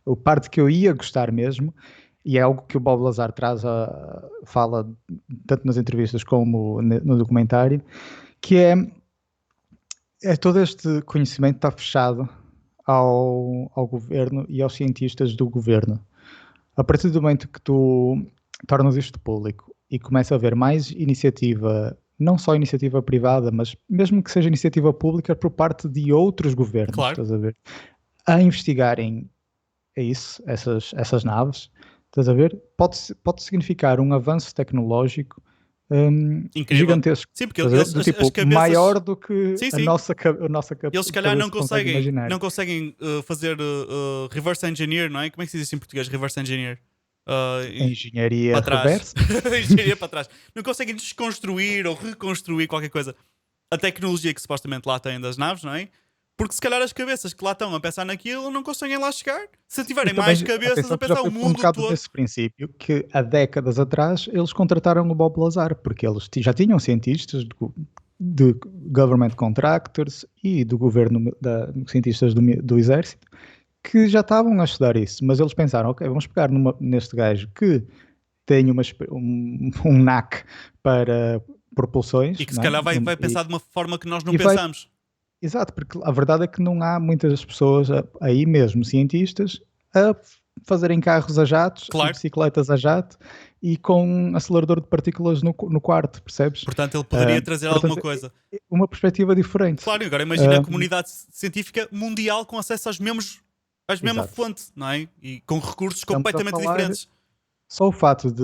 O parte que eu ia gostar mesmo, e é algo que o Bob Lazar fala tanto nas entrevistas como no documentário, que é todo este conhecimento está fechado ao governo e aos cientistas do governo. A partir do momento que tu tornas isto público e começa a haver mais iniciativa, não só iniciativa privada, mas mesmo que seja iniciativa pública por parte de outros governos, Claro, estás a ver? A investigarem essas naves, estás a ver? Pode significar um avanço tecnológico incrível. gigantesco, Sim, porque estás a ver? Do as tipo, cabeças. maior do que Sim, a sim. nossa Eles se calhar cabeça consegue imaginar. não conseguem fazer reverse engineer, não é? Como é que se diz isso em português? Reverse engineer. Engenharia Para trás. reversa? Engenharia para trás. Não conseguem desconstruir ou reconstruir qualquer coisa. A tecnologia que supostamente lá têm das naves, não é? Porque se calhar as cabeças que lá estão a pensar naquilo não conseguem lá chegar. Se Mas tiverem mais também, cabeças a atenção, que já pensar o foi por um mundo bocado todo. desse princípio que há décadas atrás eles contrataram o Bob Lazar, porque eles já tinham cientistas de government contractors e do governo, cientistas do exército, que já estavam a estudar isso, mas eles pensaram, ok, vamos pegar neste gajo que tem um knack para E propulsões, que se não é? calhar vai pensar de uma forma que nós não E vai pensamos. Exato, porque a verdade é que não há muitas pessoas aí mesmo, cientistas, a fazerem carros a jatos e Claro. bicicletas a jato e com um acelerador de partículas no quarto, percebes? Portanto, ele Ah, poderia trazer alguma portanto, coisa. uma perspectiva diferente. Claro, e agora imagina a Ah, comunidade científica mundial com acesso às mesma exato. fonte, não é? E com recursos Estamos a completamente falar diferentes. só o fato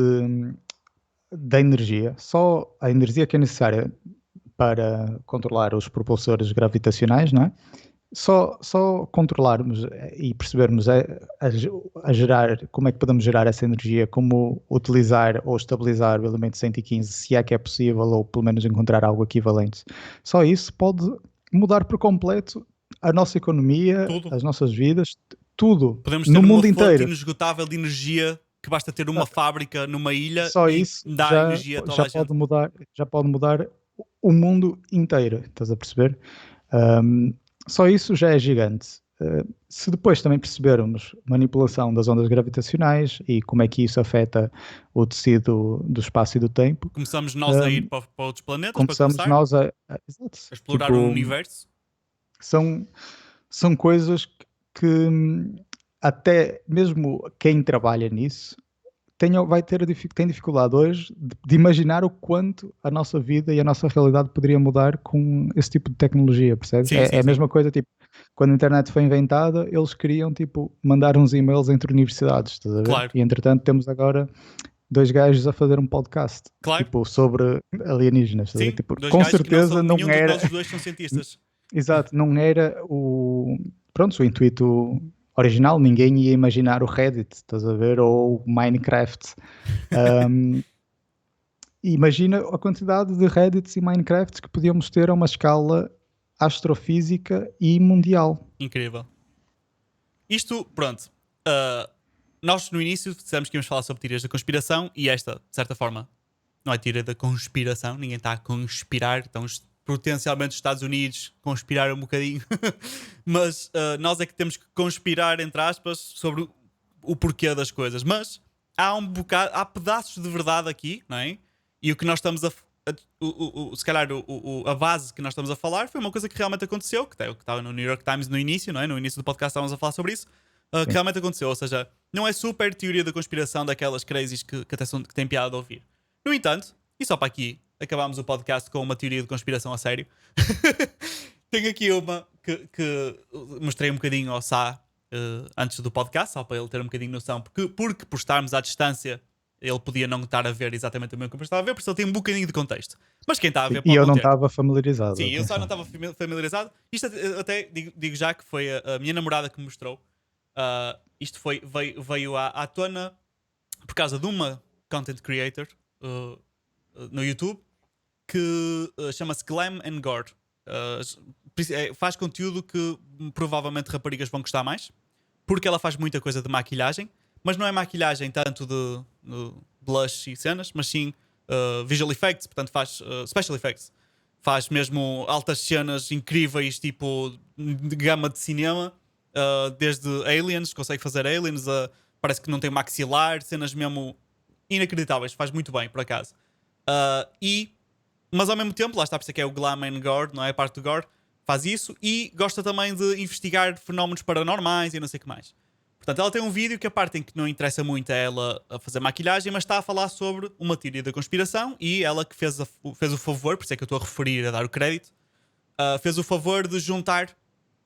da energia, só a energia que é necessária para controlar os propulsores gravitacionais, não é? Só controlarmos e percebermos a gerar, como é que podemos gerar essa energia, como utilizar ou estabilizar o elemento 115, se é que é possível, ou pelo menos encontrar algo equivalente. Só isso pode mudar por completo a nossa economia, Tudo. as nossas vidas, tudo, Podemos ter no uma mundo fonte inteiro. inesgotável de energia que basta ter uma fábrica numa ilha Só e isso dá energia a toda a gente. já pode mudar o mundo inteiro, estás a perceber? Um, Só isso já é gigante. Se depois também percebermos manipulação das ondas gravitacionais e como é que isso afeta o tecido do espaço e do tempo, Começamos nós a ir um, para outros planetas para começamos começar, nós exato, a explorar o tipo, universo. são, são coisas que até mesmo quem trabalha nisso tem dificuldade hoje de imaginar o quanto a nossa vida e a nossa realidade poderia mudar com esse tipo de tecnologia, percebes? Sim, É sim, a sim. mesma coisa, tipo, quando a internet foi inventada, eles queriam, tipo, mandar uns e-mails entre universidades, estás a ver? Claro, E entretanto temos agora dois gajos a fazer um podcast, claro. tipo, sobre alienígenas, estás a ver? Sim, Tipo, dois com gajos que não certeza são. não Nenhum de era, nós os dois são cientistas. exato, não era pronto, o intuito original, ninguém ia imaginar o Reddit, estás a ver? Ou o Minecraft. Um, Imagina a quantidade de Reddits e Minecrafts que podíamos ter a uma escala astrofísica e mundial. Incrível. Isto, pronto. ah, Nós no início dissemos que íamos falar sobre teorias da conspiração e esta, de certa forma, não é teoria da conspiração. Ninguém está a conspirar. Então, potencialmente, os Estados Unidos conspiraram um bocadinho. Mas nós é que temos que conspirar, entre aspas, sobre o porquê das coisas. Mas há um bocado, há pedaços de verdade aqui, não é? E o que nós estamos se calhar a base que nós estamos a falar foi uma coisa que realmente aconteceu, que estava no New York Times no início, não é? No início do podcast estávamos a falar sobre isso, que Sim. realmente aconteceu. Ou seja, não é super teoria da conspiração daquelas crazies que até que têm piada de ouvir. No entanto, e só para aqui, acabámos o podcast com uma teoria de conspiração a sério. Tenho aqui uma que mostrei um bocadinho ao Sá antes do podcast, só para ele ter um bocadinho de noção, porque por estarmos à distância ele podia não estar a ver exatamente o mesmo que eu estava a ver, porque ele tem um bocadinho de contexto. Mas quem está a ver E pode eu não não ter. estava familiarizado, Sim, eu só não atenção. estava familiarizado. Isto até digo já que foi a minha namorada que me mostrou. Isto veio à tona por causa de uma content creator uh, no YouTube que chama-se Glam and Gore. Faz conteúdo que provavelmente raparigas vão gostar mais, porque ela faz muita coisa de maquilhagem, mas não é maquilhagem tanto de blush e cenas, mas sim visual effects, portanto faz special effects. Faz mesmo altas cenas incríveis, tipo de gama de cinema, desde aliens, consegue fazer aliens, parece que não tem maxilar, cenas mesmo inacreditáveis, faz muito bem, por acaso. Mas ao mesmo tempo, lá está, por isso é que é o Glam and Gore, não é? A parte do Gore faz isso e gosta também de investigar fenómenos paranormais e não sei o que mais. Portanto, ela tem um vídeo que a parte em que não interessa muito é ela a fazer maquilhagem, mas está a falar sobre uma teoria da conspiração e ela que fez o favor, por isso é que eu estou a referir, a dar o crédito, fez o favor de juntar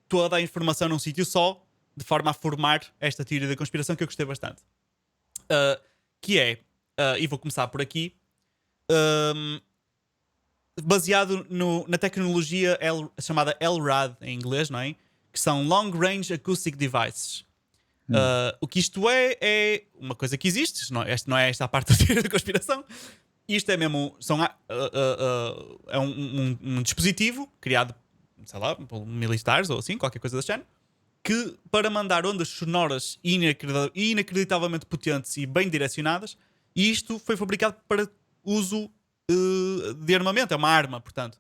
toda a informação num sítio só, de forma a formar esta teoria da conspiração que eu gostei bastante. Que é, e vou começar por aqui, baseado na tecnologia chamada LRAD em inglês, não é? Que são Long Range Acoustic Devices. O que isto é uma coisa que existe. Não é esta a parte da teoria da conspiração. Isto é mesmo. É um dispositivo criado, sei lá, por militares ou assim, qualquer coisa da género, que para mandar ondas sonoras inacreditavelmente potentes e bem direcionadas, e isto foi fabricado para uso de armamento, é uma arma, portanto.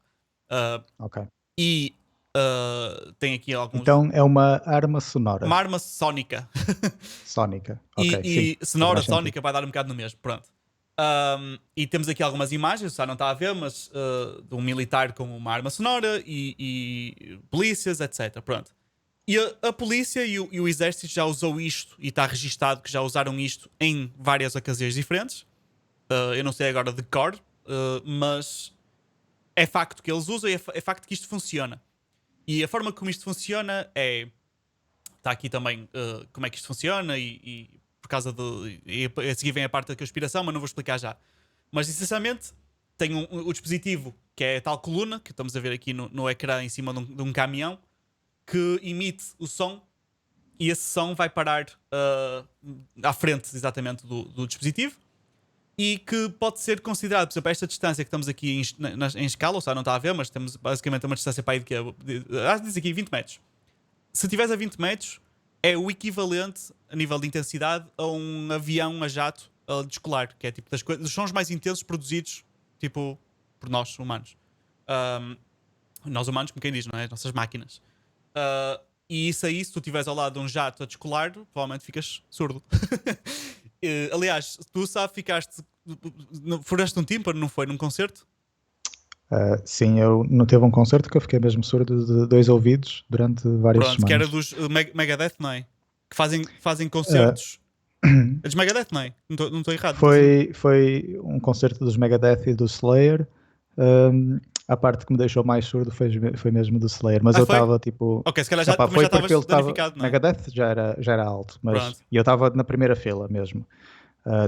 Ok. E tem aqui alguns. Então é uma arma sonora, Uma arma sónica. sónica. Ok, sim. E sonora, Faz sentido. sónica, vai dar um bocado no mesmo. Pronto. E temos aqui algumas imagens, já não está a ver, mas de um militar com uma arma sonora e polícias, etc. Pronto. E a polícia e o exército já usou isto e está registado que já usaram isto em várias ocasiões diferentes. Eu não sei agora de cor, mas é facto que eles usam e é facto que isto funciona. E a forma como isto funciona é. Está aqui também como é que isto funciona e por causa de. E a seguir vem a parte da conspiração, mas não vou explicar já. Mas essencialmente tem o dispositivo que é a tal coluna que estamos a ver aqui no ecrã em cima de um caminhão que emite o som e esse som vai parar à frente exatamente do dispositivo e que pode ser considerado, por exemplo, esta distância que estamos aqui em escala, ou seja, não está a ver, mas temos basicamente uma distância para aí de que diz aqui 20 metros. Se estiveres a 20 metros, é o equivalente a nível de intensidade a um avião a jato a descolar, que é tipo dos sons mais intensos produzidos tipo por nós humanos. Nós humanos, como quem diz, não é? As nossas máquinas. E isso aí, se tu estiveres ao lado de um jato a descolar, provavelmente ficas surdo. Aliás, tu sabes, furaste um tímpano, não foi? Num concerto? Sim, eu não teve um concerto que eu fiquei mesmo surdo de 2 ouvidos durante várias Pronto, semanas. que era dos Megadeth, não é? Que fazem concertos. É dos Megadeth, não é? Não estou errado. Foi um concerto dos Megadeth e do Slayer. A parte que me deixou mais surdo foi mesmo do Slayer, mas eu foi? estava tipo. Ok, se calhar Opá, também já foi porque ele estavas estava. danificado, não é? Megadeth já era alto, Pronto. e eu estava na primeira fila mesmo.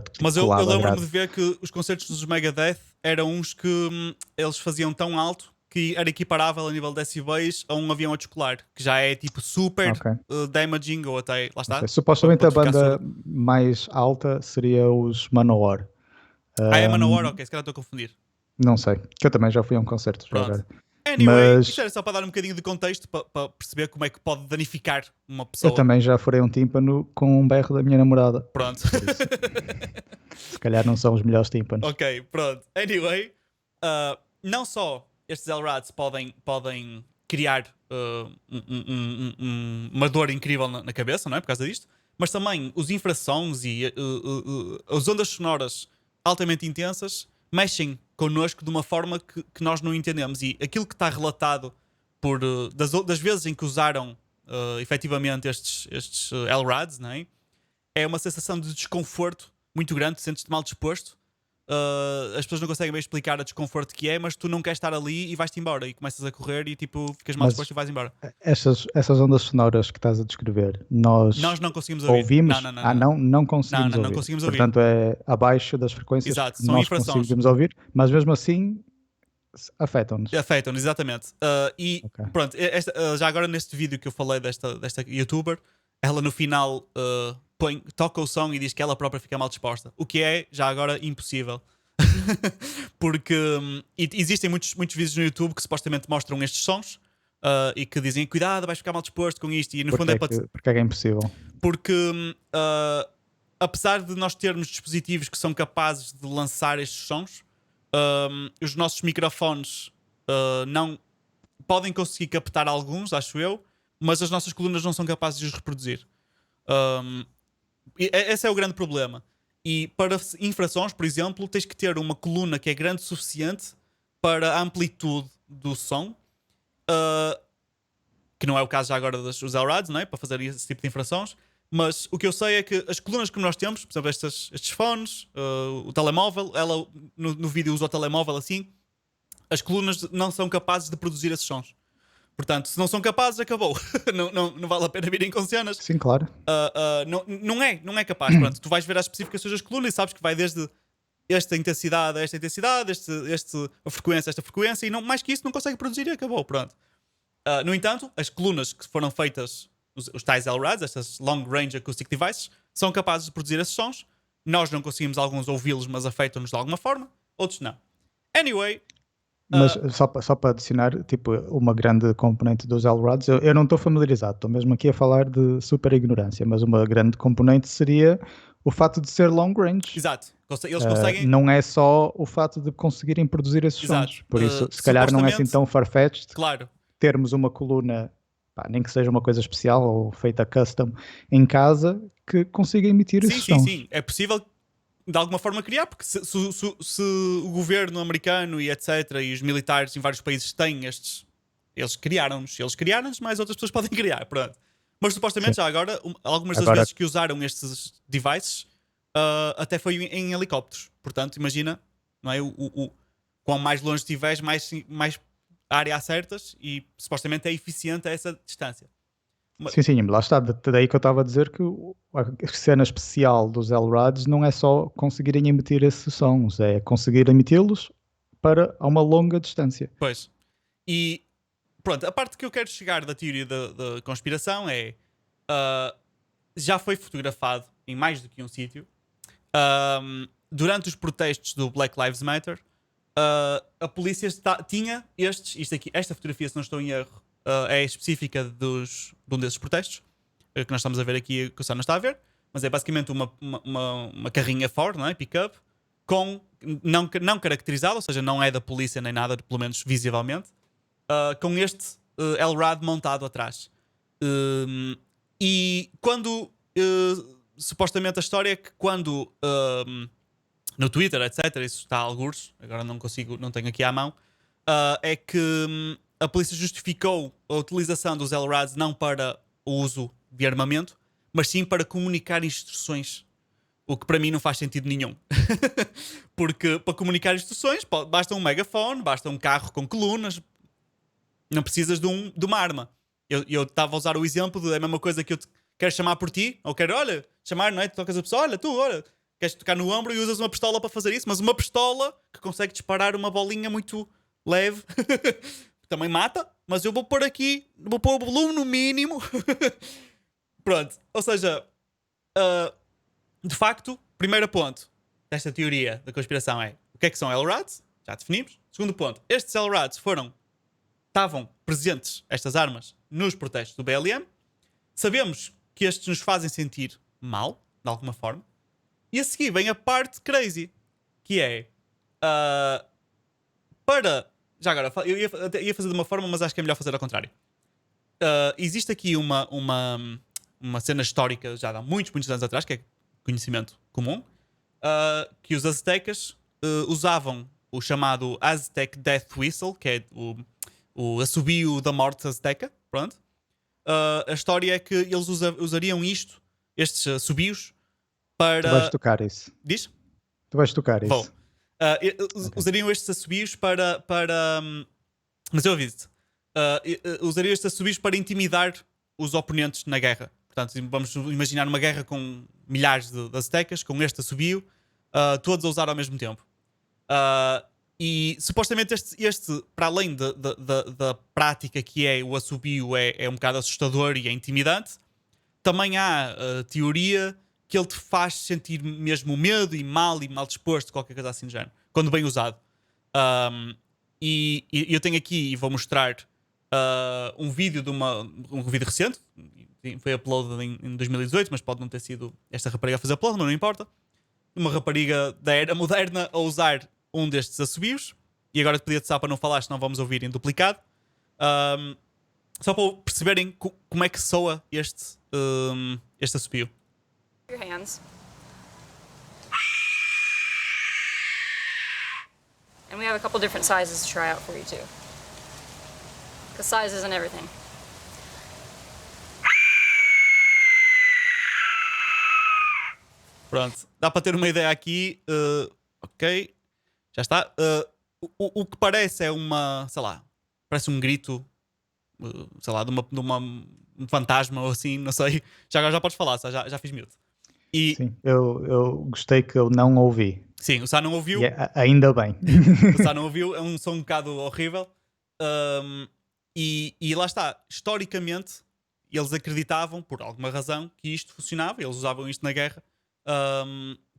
Tipo, Mas eu colado à lembro-me grade. de ver que os concertos dos Megadeth eram uns que eles faziam tão alto que era equiparável a nível de decibéis a um avião a descolar, que já é tipo super Ok. damaging ou até, lá Não está. sei. Supostamente a Pode ficar banda surdo. mais alta seria os Manowar. É Manowar, Um, ok, se calhar estou a confundir. não sei, que eu também já fui a um concerto já Pronto. agora. Anyway, isto Mas era só para dar um bocadinho de contexto para perceber como é que pode danificar uma eu pessoa. também já furei um tímpano com um berro da minha namorada. Pronto. Se calhar não são os melhores tímpanos. Ok, pronto. Anyway, não só estes LRADs podem criar uma dor incrível na cabeça, não é? Por causa disto, mas também os infrassons e as ondas sonoras altamente intensas mexem connosco de uma forma que nós não entendemos. E aquilo que está relatado das vezes em que usaram efetivamente estes LRADs, não é? É uma sensação de desconforto muito grande, te sentes-te mal disposto. as pessoas não conseguem bem explicar a desconforto que é, mas tu não queres estar ali e vais-te embora e começas a correr e tipo ficas mal Mas disposto e vais embora. essas ondas sonoras que estás a descrever, nós Nós não conseguimos ouvir. Não, ouvimos? não, não, Ah, não. não conseguimos Não ouvir. conseguimos ouvir. Portanto, é abaixo das frequências Exato, que são nós infrações. conseguimos ouvir, mas mesmo assim afetam-nos. Afetam-nos, exatamente. E Ok. pronto, já agora neste vídeo que eu falei desta youtuber, ela no final toca o som e diz que ela própria fica mal disposta. O que é, já agora, impossível. Porque existem muitos vídeos no YouTube que supostamente mostram estes sons e que dizem cuidado, vais ficar mal disposto com isto. E no fundo é para. Porque é que é impossível? Porque apesar de nós termos dispositivos que são capazes de lançar estes sons, os nossos microfones não podem conseguir captar alguns, acho eu, mas as nossas colunas não são capazes de os reproduzir. Esse é o grande problema. E para infrações, por exemplo, tens que ter uma coluna que é grande o suficiente para a amplitude do som, que não é o caso já agora dos LRADs, não é? Para fazer esse tipo de infrações. Mas o que eu sei é que as colunas que nós temos, por exemplo, estes fones, o telemóvel, ela no vídeo usa o telemóvel assim, as colunas não são capazes de produzir esses sons. Portanto, se não são capazes, acabou. Não vale a pena virem com cenas. Sim, claro. Não é capaz. Pronto, tu vais ver as especificações das colunas e sabes que vai desde esta intensidade a esta intensidade, a frequência a esta frequência, e não, mais que isso não consegue produzir e acabou. Pronto. No entanto, as colunas que foram feitas, os tais LRADs, estas Long Range Acoustic Devices, são capazes de produzir esses sons. Nós não conseguimos alguns ouvi-los, mas afetam-nos de alguma forma. Outros não. Anyway, Mas só para adicionar, tipo, uma grande componente dos LRADs, eu não estou familiarizado, estou mesmo aqui a falar de super ignorância, mas uma grande componente seria o fato de ser long range. exato. Eles conseguem. Não é só o fato de conseguirem produzir esses Exato. sons. Por isso, se calhar não é assim Supostamente, tão far-fetched claro. termos uma coluna, pá, nem que seja uma coisa especial ou feita custom em casa, que consiga emitir esses sons. Sim. É possível de alguma forma criar, porque se o governo americano e etc. e os militares em vários países têm estes. Eles criaram-nos, mais outras pessoas podem criar. Pronto. Mas supostamente Sim. já agora, algumas das Agora, vezes que usaram estes devices até foi em helicópteros. Portanto, imagina, não é? Quão mais longe estiveres, mais área acertas e supostamente é eficiente a essa distância. sim, lá está. Daí que eu estava a dizer que a cena especial dos LRADs não é só conseguirem emitir esses sons, é conseguir emiti-los para a uma longa distância. Pois. E pronto, a parte que eu quero chegar da teoria da conspiração é já foi fotografado em mais do que um sítio. Durante os protestos do Black Lives Matter, a polícia tinha esta fotografia, se não estou em erro, é específica de um desses protestos que nós estamos a ver aqui, que o Sam não está a ver, mas é basicamente uma carrinha Ford, não é? Pick-up, com não caracterizada, ou seja, não é da polícia nem nada, pelo menos visivelmente, com este LRAD montado atrás. E quando supostamente a história é que quando no Twitter, etc., isso está a algures, agora não tenho aqui à mão, é que a polícia justificou a utilização dos LRADs não para o uso de armamento, mas sim para comunicar instruções. O que para mim não faz sentido nenhum. Porque para comunicar instruções basta um megafone, basta um carro com colunas, não precisas de uma arma. Eu estava a usar o exemplo de a mesma coisa que eu quero chamar por ti, ou quero, olha, chamar, não é? Tu tocas a pessoa, olha, queres tocar no ombro e usas uma pistola para fazer isso, mas uma pistola que consegue disparar uma bolinha muito leve também mata, mas eu vou pôr aqui, vou pôr o volume no mínimo. Pronto, ou seja, de facto, primeiro ponto desta teoria da conspiração é o que é que são LRADs? Já definimos. Segundo ponto, estes LRADs estavam presentes, estas armas, nos protestos do BLM. Sabemos que estes nos fazem sentir mal, de alguma forma. E a seguir vem a parte crazy, que é já agora, eu ia fazer de uma forma, mas acho que é melhor fazer ao contrário. Existe aqui uma cena histórica já há muitos anos atrás, que é conhecimento comum, que os aztecas usavam o chamado Aztec Death Whistle, que é o assobio da morte azteca. Pronto. A história é que eles usariam estes assobios, para... Tu vais tocar isso. Diz? Tu vais tocar Vou. isso. Ok. Usariam estes assobios para mas eu aviso-te. Usariam estes assobios para intimidar os oponentes na guerra. Portanto, vamos imaginar uma guerra com milhares de aztecas, com este assobio, todos a usar ao mesmo tempo. E supostamente para além da prática que é o assobio, é um bocado assustador e é intimidante, também há a teoria que ele te faz sentir mesmo medo e mal disposto, qualquer coisa assim do género, quando bem usado. E eu tenho aqui e vou mostrar um vídeo um vídeo recente, foi uploadado em 2018, mas pode não ter sido esta rapariga a fazer upload, não importa. Uma rapariga da era moderna a usar um destes assobios. E agora te pedia-te só para não falar, senão vamos ouvir em duplicado. Só para perceberem como é que soa este assobio. Your hands. And we have a couple different sizes to try out for you too. Because size isn't everything. Pronto, dá para ter uma ideia aqui. Ok, já está. O que parece é uma, sei lá, parece um grito, sei lá, de um fantasma ou assim, não sei. Já agora já podes falar, já fiz mute. E Sim, eu gostei que eu não ouvi. sim, o Sá não ouviu. E ainda bem. O Sá não ouviu, é um som um bocado horrível. E lá está, historicamente, eles acreditavam, por alguma razão, que isto funcionava, eles usavam isto na guerra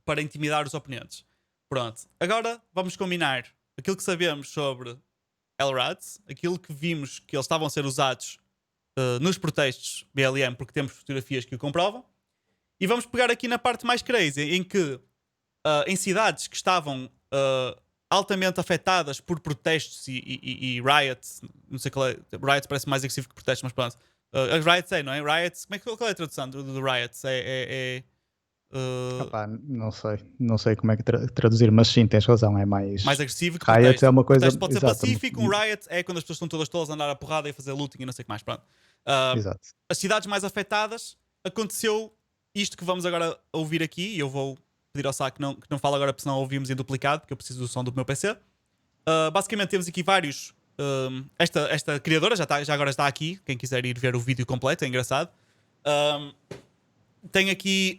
para intimidar os oponentes. Pronto, agora vamos combinar aquilo que sabemos sobre LRADs, aquilo que vimos que eles estavam a ser usados nos protestos BLM, porque temos fotografias que o comprovam, e vamos pegar aqui na parte mais crazy, em que em cidades que estavam altamente afetadas por protestos e riots, não sei qual é, riots parece mais agressivo que protestos, mas pronto. As riots não é? Riots, qual é a tradução do riots? Opá, não sei como é que traduzir, mas sim, tens razão, é mais agressivo que riot protesto. é uma coisa, Protesto pode ser exato, pacífico, um riot é quando as pessoas estão todas a andar a porrada e a fazer looting e não sei o que mais. Pronto. exato. As cidades mais afetadas, aconteceu isto que vamos agora ouvir aqui, e eu vou pedir ao Sá que não fale agora, porque senão ouvimos em duplicado, porque eu preciso do som do meu PC. Basicamente temos aqui vários. Esta criadora já agora está aqui, quem quiser ir ver o vídeo completo, é engraçado. Tem aqui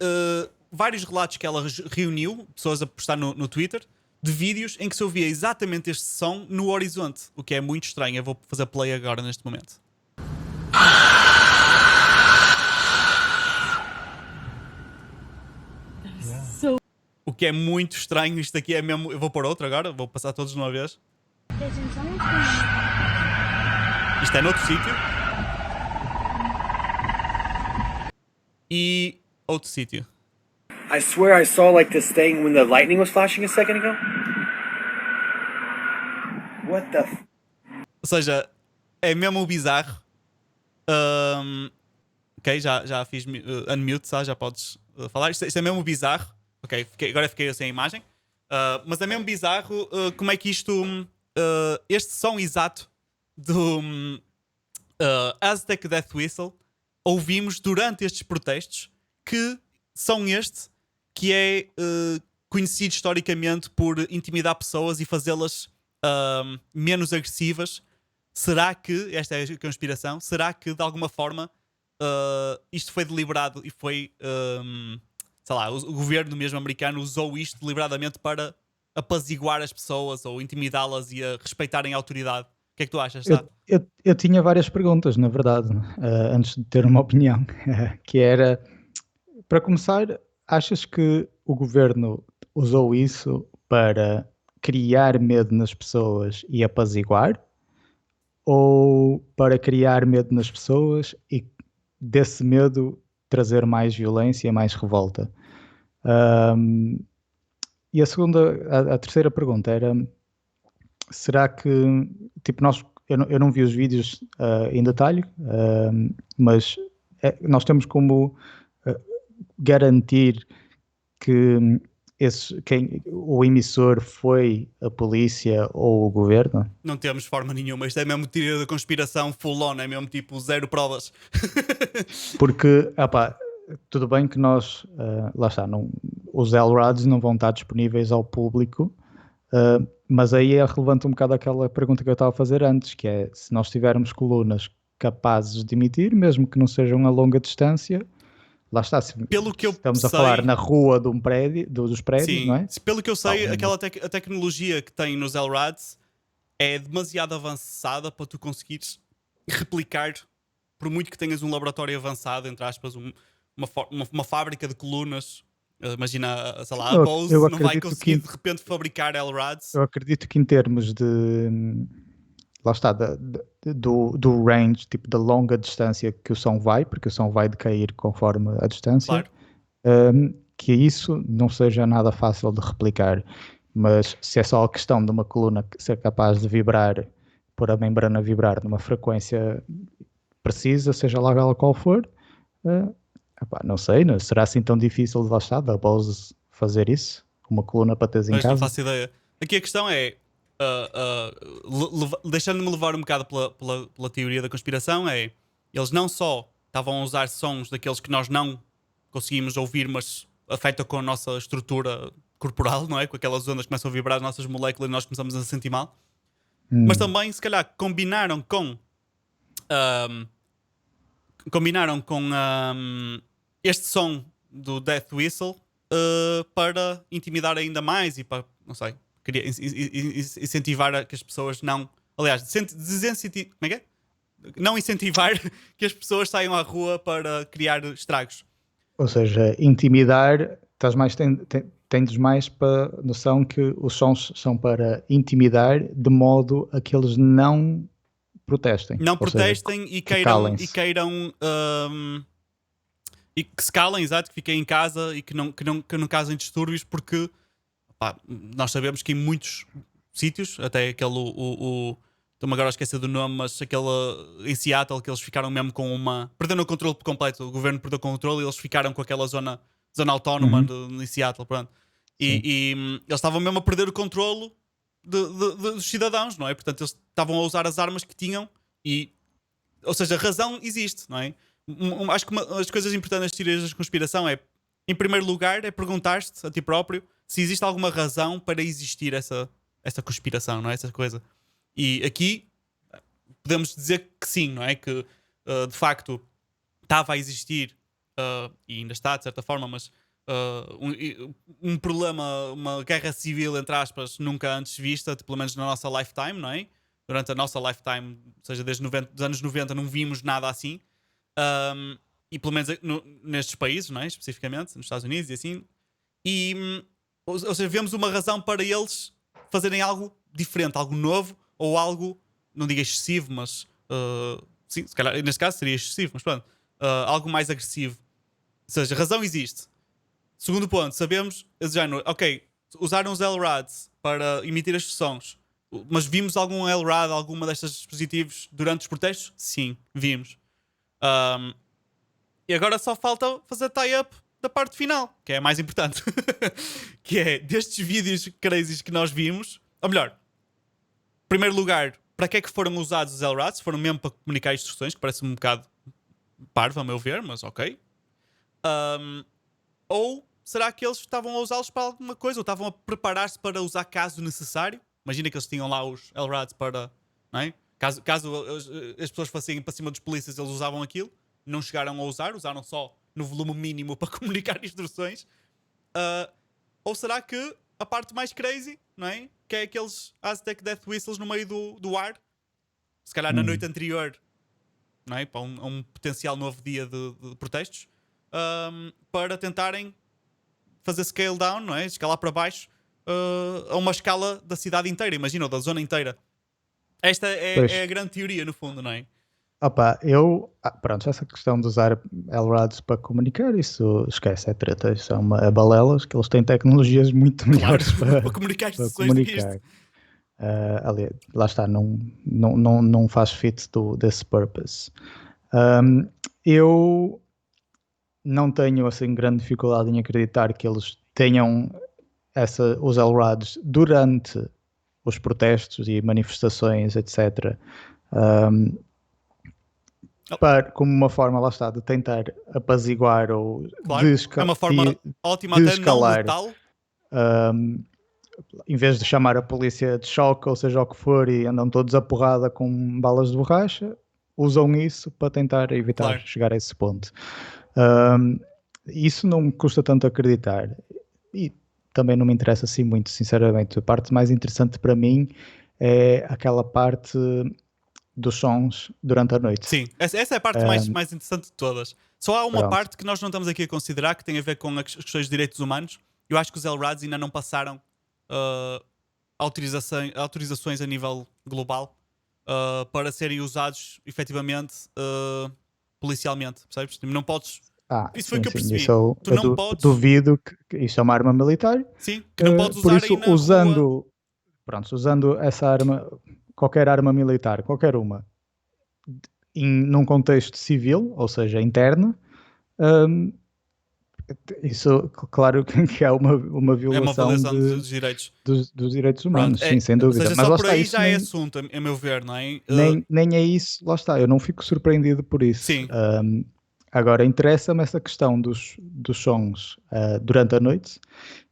vários relatos que ela reuniu, pessoas a postar no Twitter, de vídeos em que se ouvia exatamente este som no horizonte, o que é muito estranho. Eu vou fazer play agora neste momento. O que é muito estranho, isto aqui é mesmo. Eu vou pôr outro agora, vou passar todos de uma vez. Isto é noutro sítio. E outro sítio. I swear I saw like this thing when the lightning was flashing a second ago. What the f- Ou seja, é mesmo bizarro. Ok, já fiz unmute, já podes falar. Isto é mesmo bizarro. Ok, agora fiquei sem a imagem. Mas é mesmo bizarro como é que isto. Este som exato do Aztec Death Whistle ouvimos durante estes protestos, que são que é conhecido historicamente por intimidar pessoas e fazê-las menos agressivas. Será que, esta é a conspiração, será que de alguma forma isto foi deliberado e foi, sei lá, o governo mesmo americano usou isto deliberadamente para apaziguar as pessoas ou intimidá-las e a respeitarem a autoridade? O que é que tu achas, Sá? Eu tinha várias perguntas, na verdade, antes de ter uma opinião, que era, para começar, achas que o governo usou isso para criar medo nas pessoas e apaziguar? Ou para criar medo nas pessoas e desse medo trazer mais violência, mais revolta? E a terceira pergunta era: será que, tipo, eu não vi os vídeos em detalhe, mas nós temos como garantir que o emissor foi a polícia ou o governo? Não temos forma nenhuma. Isto é mesmo teoria da conspiração full on. É mesmo tipo zero provas. Porque, tudo bem que nós, lá está, os LRADs não vão estar disponíveis ao público, Mas aí é relevante um bocado aquela pergunta que eu estava a fazer antes, que é se nós tivermos colunas capazes de emitir, mesmo que não sejam a longa distância, lá está, se Pelo que eu estamos a sei, falar na rua de um prédio, dos prédios, não sim, é? pelo que eu sei, Pá, a tecnologia que tem nos LRADs é demasiado avançada para tu conseguires replicar, por muito que tenhas um laboratório avançado, entre aspas, uma fábrica de colunas. Imagina, sei lá, a eu Bose não vai acredito conseguir que de repente fabricar LRADs. eu acredito que em termos de lá está, do range, tipo da longa distância que o som vai, porque o som vai decair conforme a distância, Claro, que isso não seja nada fácil de replicar. Mas se é só a questão de uma coluna ser capaz de vibrar, pôr a membrana a vibrar numa frequência precisa, seja lá ela qual for, eh, epá, não sei, não, será assim tão difícil de lá está, da Bose fazer isso? Uma coluna para teres em mas não casa? faço ideia. Aqui a questão é, deixando-me levar um bocado pela teoria da conspiração, é eles não só estavam a usar sons daqueles que nós não conseguimos ouvir, mas afeta com a nossa estrutura corporal, não é? Com aquelas ondas que começam a vibrar as nossas moléculas e nós começamos a sentir mal. Mas também, se calhar, ahm, combinaram com este som do Death Whistle para intimidar ainda mais e para, não sei, incentivar a que as pessoas não. Aliás, como é que é? Não incentivar que as pessoas saiam à rua para criar estragos. Ou seja, intimidar, tendes mais para noção que os sons são para intimidar de modo a que eles não protestem. Não Ou seja, protestem e que queiram, calem-se. e que se calem, exato, que fiquem em casa e que não causem distúrbios, porque pá, nós sabemos que em muitos sítios, até aquele, estou-me agora a esquecer do nome, mas aquele em Seattle, que eles ficaram mesmo com uma. Perderam o controle por completo, o governo perdeu o controle e eles ficaram com aquela zona autónoma em Seattle, pronto. Sim. Eles estavam mesmo a perder o controle dos cidadãos, não é? Portanto, eles estavam a usar as armas que tinham e. Ou seja, a razão existe, não é? Acho que uma das coisas importantes das teorias da conspiração é, em primeiro lugar, é perguntar-te a ti próprio se existe alguma razão para existir essa conspiração, não é? Essa coisa. E aqui podemos dizer que sim, não é? Que de facto estava a existir e ainda está de certa forma, mas um problema, uma guerra civil, entre aspas, nunca antes vista, pelo menos na nossa lifetime, não é? Durante a nossa lifetime, ou seja, desde os anos 90, não vimos nada assim. E pelo menos nestes países, não é? Especificamente, nos Estados Unidos e assim. Ou seja, vemos uma razão para eles fazerem algo diferente, algo novo ou algo, não digo excessivo, mas sim, se calhar neste caso seria excessivo, mas pronto, algo mais agressivo. Ou seja, a razão existe. Segundo ponto, sabemos, ok, usaram os LRADs para emitir estes sons, mas vimos algum LRAD, alguma destes dispositivos durante os protestos? Sim, vimos. E agora só falta fazer tie-up da parte final, que é a mais importante. Que é destes vídeos crazies que nós vimos. Ou melhor, em primeiro lugar, para que é que foram usados os LRADs? Foram mesmo para comunicar instruções, que parece um bocado parvo, a meu ver, mas ok. Ou será que eles estavam a usá-los para alguma coisa? Ou estavam a preparar-se para usar caso necessário? Imagina que eles tinham lá os LRADs para. Não é? Caso as pessoas fossem para cima dos polícias, eles usavam aquilo. Não chegaram a usar, usaram só no volume mínimo para comunicar instruções. Ou será que a parte mais crazy, não é? Que é aqueles Aztec Death Whistles no meio do ar, se calhar na noite anterior, não é? Para um potencial novo dia de protestos, para tentarem fazer scale down, não é? Escalar para baixo a uma escala da cidade inteira, imagina, ou da zona inteira. Esta é a grande teoria, no fundo, não é? Opa, pronto, essa questão de usar LRADs para comunicar, isso esquece, é treta, isso é balelas, que eles têm tecnologias muito melhores para comunicar para instruções do que isto. comunicar. Ali, lá está, não faz fit desse purpose. Eu não tenho assim grande dificuldade em acreditar que eles tenham os LRADs durante os protestos e manifestações, etc. Como uma forma, lá está, de tentar apaziguar ou Claro, é uma forma ótima, até não escalar letal. em vez de chamar a polícia de choque, ou seja o que for, e andam todos a porrada com balas de borracha, usam isso para tentar evitar Claro. chegar a esse ponto. Um, isso não me custa tanto acreditar. E também não me interessa assim muito, sinceramente. A parte mais interessante para mim é aquela parte dos sons durante a noite. Sim, essa é a parte mais interessante de todas. Só há uma Pronto. parte que nós não estamos aqui a considerar que tem a ver com as questões de direitos humanos. Eu acho que os LRADs ainda não passaram autorizações a nível global para serem usados efetivamente policialmente, percebes? Tipo, não podes. Isso foi o que eu percebi. Isso Tu eu não podes. duvido que isso é uma arma militar. Sim, que não podes Por usar isso, aí na rua. usando essa arma, qualquer arma militar, qualquer uma, num contexto civil, ou seja, interno, hum, isso, claro que é uma É uma violação violação dos direitos. dos direitos Pronto, humanos, sim, sem ou dúvida. seja, Mas só lá por está, aí isso já é assunto, a meu ver, não é? nem é isso, lá está, eu não fico surpreendido por isso. Sim. Agora, interessa-me essa questão dos sons durante a noite,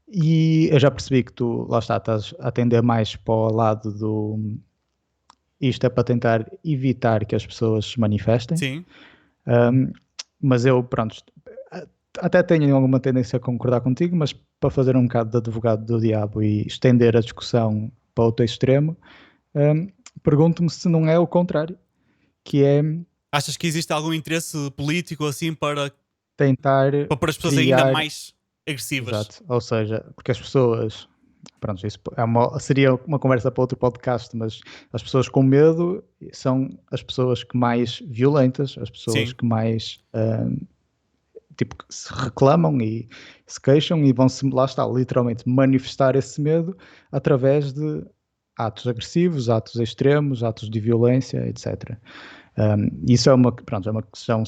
e eu já percebi que tu, lá está, estás a atender mais para o lado do... Isto é para tentar evitar que as pessoas se manifestem. Sim. Mas eu, pronto, até tenho alguma tendência a concordar contigo, mas para fazer um bocado de advogado do diabo e estender a discussão para outro extremo, pergunto-me se não é o contrário, que é Achas que existe algum interesse político assim para tentar pôr as pessoas criar... ainda mais agressivas? Exato, ou seja, porque as pessoas... Pronto, isso seria uma conversa para outro podcast, mas as pessoas com medo são as pessoas que mais violentas, as pessoas Sim. que mais tipo, que se reclamam e se queixam e vão-se, lá está, literalmente manifestar esse medo através de atos agressivos, atos extremos, atos de violência, etc. Isso é uma questão,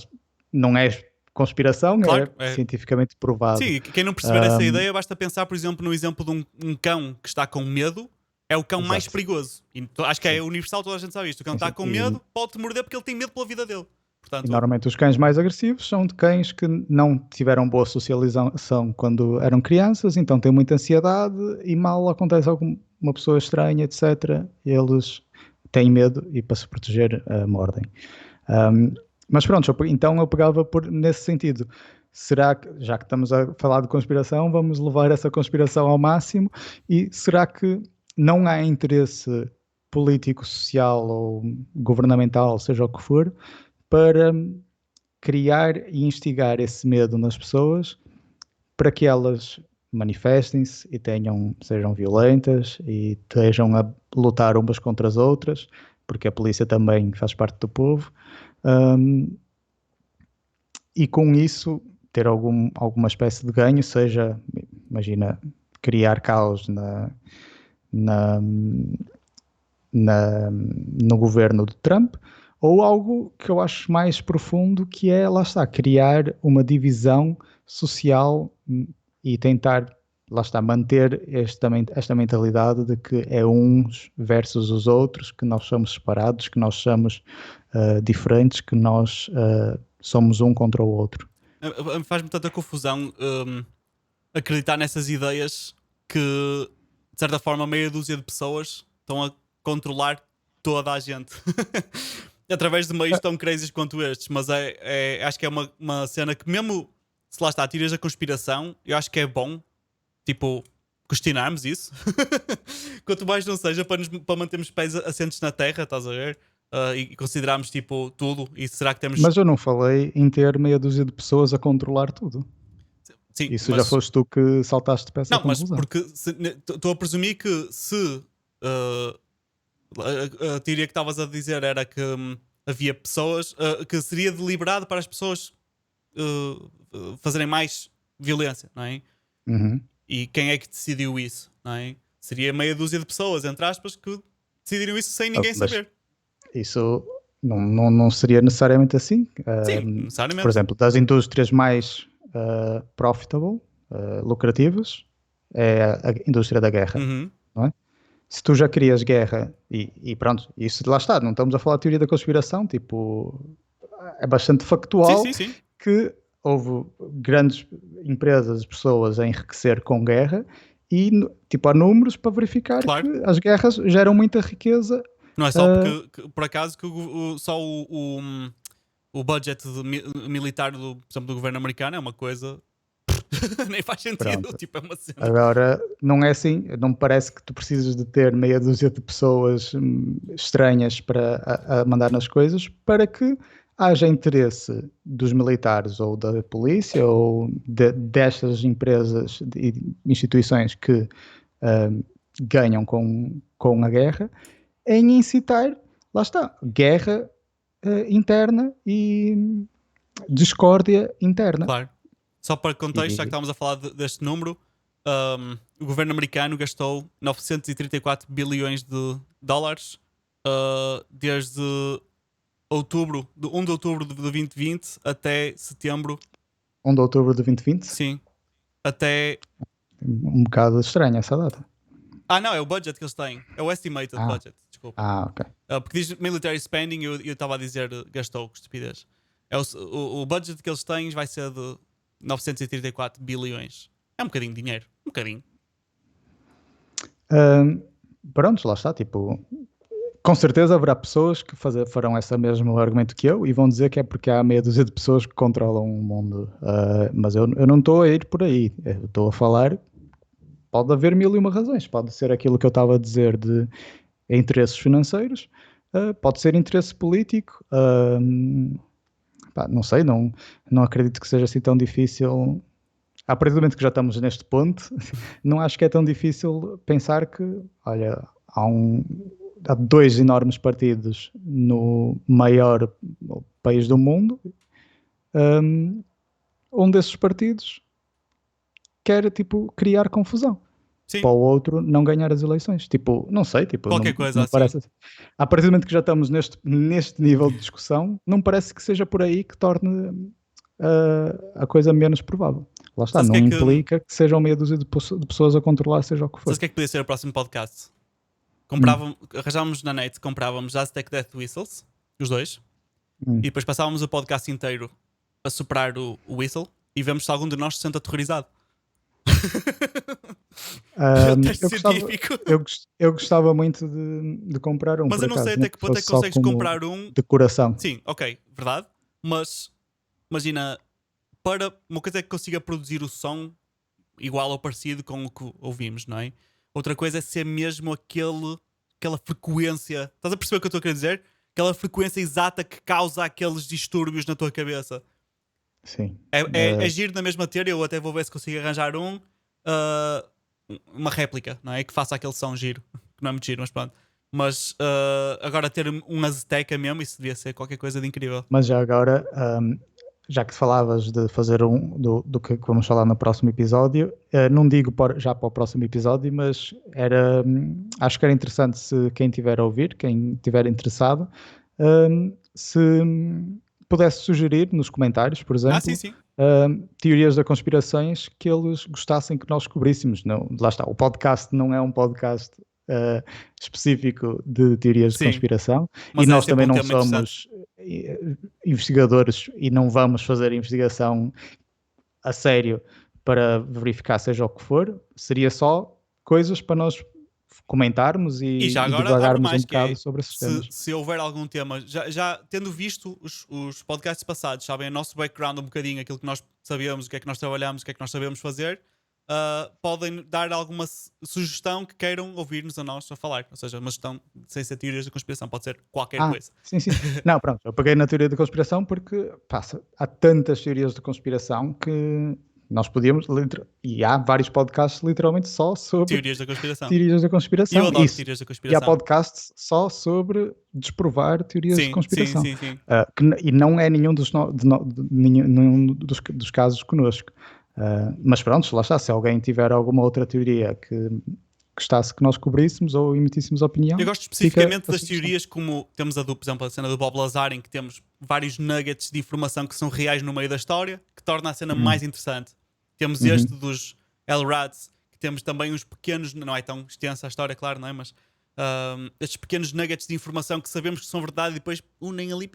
não é conspiração, Claro, é é. cientificamente provado. Sim, quem não perceber essa ideia, basta pensar, por exemplo, no exemplo de um cão que está com medo, é o cão mais Exato. perigoso. E acho que é universal, toda a gente sabe isto. O cão Sim, está sim. com medo, pode-te morder porque ele tem medo pela vida dele. Portanto, E normalmente os cães mais agressivos são de cães que não tiveram boa socialização quando eram crianças, então têm muita ansiedade e mal acontece alguma pessoa estranha, etc. Eles têm medo e para se proteger mordem. Mas pronto, então eu pegava nesse sentido. Será que, já que estamos a falar de conspiração, vamos levar essa conspiração ao máximo, e será que não há interesse político, social ou governamental, seja o que for, para criar e instigar esse medo nas pessoas para que elas manifestem-se e sejam violentas e estejam a lutar umas contra as outras, porque a polícia também faz parte do povo, e com isso ter alguma espécie de ganho, seja, imagina, criar caos no governo de Trump, ou algo que eu acho mais profundo, que é, lá está, criar uma divisão social e tentar, lá está, manter esta mentalidade de que é uns versus os outros, que nós somos separados, que nós somos diferentes, que nós somos um contra o outro. faz-me tanta confusão acreditar nessas ideias que, de certa forma, meia dúzia de pessoas estão a controlar toda a gente. Através de meios tão crazy quanto estes. Mas acho que é uma cena que, mesmo se lá está, tiras a conspiração, eu acho que é bom, tipo, questionarmos isso. Quanto mais não seja para mantermos pés assentes na terra, estás a ver? E considerarmos, tipo, tudo. E será que temos... Mas eu não falei em ter meia dúzia de pessoas a controlar tudo. Sim, Isso já foste tu que saltaste para essa não, mas conclusão. porque estou a presumir que se a teoria que estavas a dizer era que havia pessoas que seria deliberado para as pessoas fazerem mais violência, não é? Uhum. E quem é que decidiu isso, não é? Seria meia dúzia de pessoas, entre aspas, que decidiram isso sem ninguém Mas saber. isso não seria necessariamente assim. Sim, necessariamente. Por exemplo, das indústrias mais profitable, lucrativas, é a indústria da guerra. Uhum. Não é? Se tu já querias guerra, e pronto, isso lá está, não estamos a falar de teoria da conspiração, tipo, é bastante factual Sim. que houve grandes empresas, pessoas a enriquecer com guerra, e tipo, há números para verificar Claro. que as guerras geram muita riqueza. Não é só porque, por acaso, que só o budget militar por exemplo, do governo americano é uma coisa. Nem faz sentido. Pronto. Tipo, é uma cena. Agora, não é assim, não me parece que tu precisas de ter meia dúzia de pessoas estranhas para a mandar nas coisas para que haja interesse dos militares ou da polícia ou destas empresas e instituições que ganham com a guerra em incitar, lá está, guerra interna e discórdia interna. Claro. Só para contexto, já que E- estávamos a falar deste número, o governo americano gastou 934 bilhões de dólares desde outubro, de 1 de outubro de 2020 até setembro, 1 de outubro de 2020? sim, até... Um bocado estranha essa data. Não, é o budget que eles têm. É o estimated Ah. budget, desculpa. Ok. Porque diz military spending e eu estava a dizer gastou, que estupidez. O budget que eles têm vai ser de 934 bilhões. É um bocadinho de dinheiro. Um bocadinho. Pronto, lá está, tipo, com certeza haverá pessoas que farão esse mesmo argumento que eu e vão dizer que é porque há meia dúzia de pessoas que controlam o mundo. Mas eu não estou a ir por aí. Eu estou a falar, pode haver mil e uma razões. Pode ser aquilo que eu estava a dizer de interesses financeiros, pode ser interesse político. Não sei, não acredito que seja assim tão difícil. A partir do momento que já estamos neste ponto, não acho que é tão difícil pensar que, olha, há dois enormes partidos no maior país do mundo. Um desses partidos quer, tipo, criar confusão. Sim. Para o outro não ganhar as eleições. Tipo, não sei, tipo, Qualquer não, coisa não assim. parece assim. A partir do momento que já estamos neste nível de discussão, não parece que seja por aí que torne a coisa menos provável. Lá está, Sabes não que é que- implica que sejam meia dúzia de pessoas a controlar, seja o que for. Sabes o que é que podia ser o próximo podcast? Arranjávamos na net, comprávamos Aztec Death Whistles, os dois, e depois passávamos o podcast inteiro a soprar o whistle e vemos se algum de nós se sente aterrorizado. Teste científico. Eu gostava muito de comprar um. Mas por eu não sei acaso, até que ponto é que fosse só consegues como comprar um. decoração. Sim, ok, verdade. Mas imagina, para uma coisa é que consiga produzir o som igual ou parecido com o que ouvimos, não é? Outra coisa é ser mesmo aquela frequência. Estás a perceber o que eu estou a querer dizer? Aquela frequência exata que causa aqueles distúrbios na tua cabeça. Sim. É giro na mesma teoria. Eu até vou ver se consigo arranjar uma réplica, não é? Que faça aquele som giro. Que não é muito giro, mas pronto. Mas agora ter um Azteca mesmo, isso devia ser qualquer coisa de incrível. Mas já agora, já que falavas de fazer do que vamos falar no próximo episódio, não digo já para o próximo episódio, mas acho que era interessante se quem estiver a ouvir, quem estiver interessado, se pudesse sugerir nos comentários, por exemplo, Sim. teorias da conspirações que eles gostassem que nós cobríssemos. Não, lá está, o podcast não é um podcast específico de teorias de conspiração, Mas e nós sempre também um não tema somos investigadores e não vamos fazer investigação a sério para verificar seja o que for. Seria só coisas para nós comentarmos e já agora, divagarmos mais um bocado sobre esses se, temas. se houver algum tema, já tendo visto os podcasts passados, sabem, o nosso background um bocadinho, aquilo que nós sabemos, o que é que nós trabalhamos, o que é que nós sabemos fazer, podem dar alguma sugestão que queiram ouvir-nos a nós a falar. Ou seja, uma sugestão sem ser teorias da conspiração, pode ser qualquer coisa. Sim. Não, pronto, eu peguei na teoria da conspiração porque há tantas teorias de conspiração que nós podíamos, e há vários podcasts literalmente só sobre Teorias da conspiração. teorias da E conspiração. eu adoro teorias da E há conspiração. podcasts só sobre desprovar teorias de conspiração. Sim. E não é nenhum nenhum dos casos connosco. Mas pronto, lá está. Se alguém tiver alguma outra teoria que gostasse que nós cobríssemos ou emitíssemos opinião. Eu gosto especificamente das teorias como temos por exemplo, a cena do Bob Lazar, em que temos vários nuggets de informação que são reais no meio da história, que torna a cena mais interessante. Temos este dos LRADs, que temos também uns pequenos, não é tão extensa a história, claro, não é? Mas estes pequenos nuggets de informação que sabemos que são verdade e depois unem ali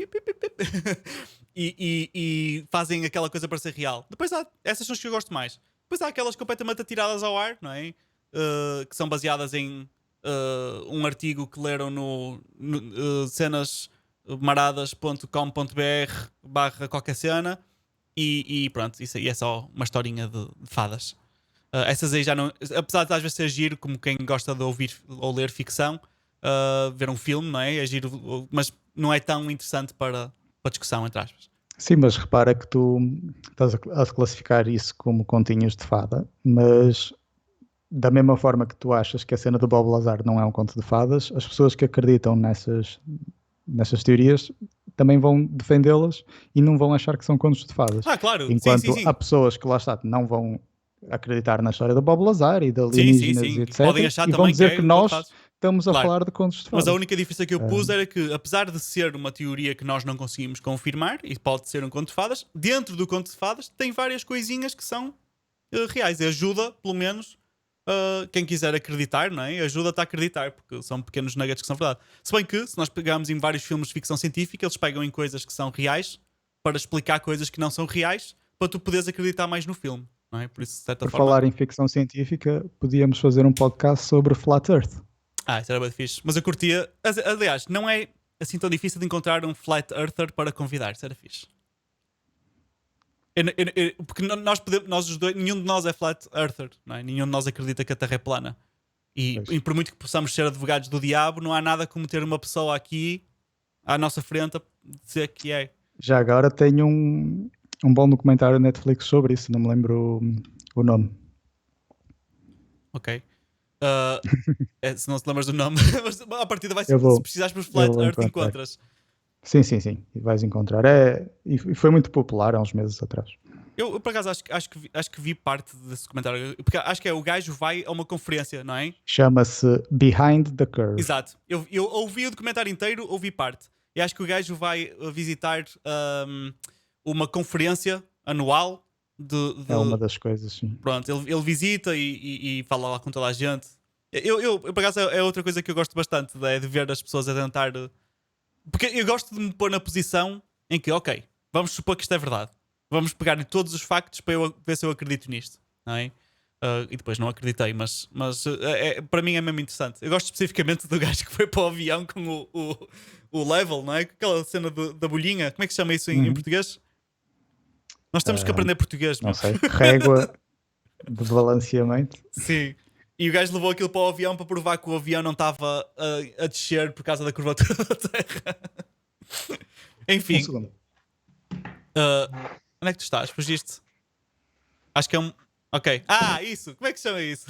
e fazem aquela coisa para ser real. Depois essas são as que eu gosto mais. Depois há aquelas completamente atiradas ao ar, não é? que são baseadas em um artigo que leram no cenasmaradas.com.br / qualquer cena e pronto, isso aí é só uma historinha de fadas. Essas aí já não, apesar de às vezes ser giro, como quem gosta de ouvir ou ler ficção, ver um filme, não é? É giro, mas não é tão interessante para discussão, entre aspas. Sim, mas repara que tu estás a classificar isso como continhos de fada, mas da mesma forma que tu achas que a cena do Bob Lazar não é um conto de fadas, as pessoas que acreditam nessas teorias também vão defendê-las e não vão achar que são contos de fadas. Claro, Enquanto sim. há pessoas que lá está, não vão acreditar na história do Bob Lazar e de Sim. alienígenas e etc. Podem achar e vão também dizer que que é nós conto de fadas. estamos a Claro. falar de contos de fadas. Mas a única diferença que eu pus era que, apesar de ser uma teoria que nós não conseguimos confirmar, e pode ser um conto de fadas, dentro do conto de fadas tem várias coisinhas que são reais. E ajuda, pelo menos, quem quiser acreditar, não é? Ajuda-te a acreditar, porque são pequenos nuggets que são verdade. Se bem que, se nós pegarmos em vários filmes de ficção científica, eles pegam em coisas que são reais para explicar coisas que não são reais, para tu poderes acreditar mais no filme, não é? Por isso, de certa Por forma... falar em ficção científica, podíamos fazer um podcast sobre Flat Earth. Isso era bem fixe. Mas eu curtia... Aliás, não é assim tão difícil de encontrar um Flat Earther para convidar. Isso era fixe. Porque nós os dois, nenhum de nós é Flat Earther, não é? Nenhum de nós acredita que a Terra é plana. E por muito que possamos ser advogados do diabo, não há nada como ter uma pessoa aqui à nossa frente a dizer que é. Já agora tenho um bom documentário Netflix sobre isso, não me lembro o nome. Ok. Se não te lembras do nome, mas a partida vai ser. Eu vou- Se precisares por Flat vou Earth, encontrar. encontras. Sim, e vais encontrar. E foi muito popular há uns meses atrás. Eu por acaso acho que vi parte desse documentário. Porque acho que o gajo vai a uma conferência, não é? Chama-se Behind the Curve. Exato. Eu ouvi o documentário inteiro, ouvi parte. E acho que o gajo vai visitar uma conferência anual É uma das coisas, sim. Pronto, ele visita e fala lá com toda a gente. Eu por acaso, é outra coisa que eu gosto bastante, de ver as pessoas a tentar. Porque eu gosto de me pôr na posição em que, ok, vamos supor que isto é verdade. Vamos pegar em todos os factos para eu ver se eu acredito nisto, não é? E depois não acreditei, mas para mim é mesmo interessante. Eu gosto especificamente do gajo que foi para o avião com o level, não é? Aquela cena da bolhinha. Como é que se chama isso em português? Nós temos que aprender português, Não meu. sei. Régua de balanceamento. Sim. E o gajo levou aquilo para o avião para provar que o avião não estava a descer por causa da curvatura da Terra. Enfim. Um segundo. Onde é que tu estás? Fugiste? Acho que é um. Ok. Isso! Como é que se chama isso?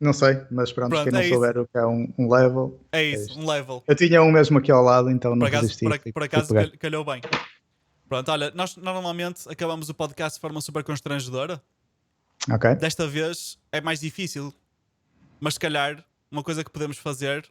Não sei, mas pronto, Pronto, quem não é souber o que é um level. É isso, isto. um level. Eu tinha um mesmo aqui ao lado, então não Por acaso, resisti. por acaso pegar. calhou bem. Pronto, olha, nós normalmente acabamos o podcast de forma super constrangedora. Ok. Desta vez é mais difícil. Mas se calhar, uma coisa que podemos fazer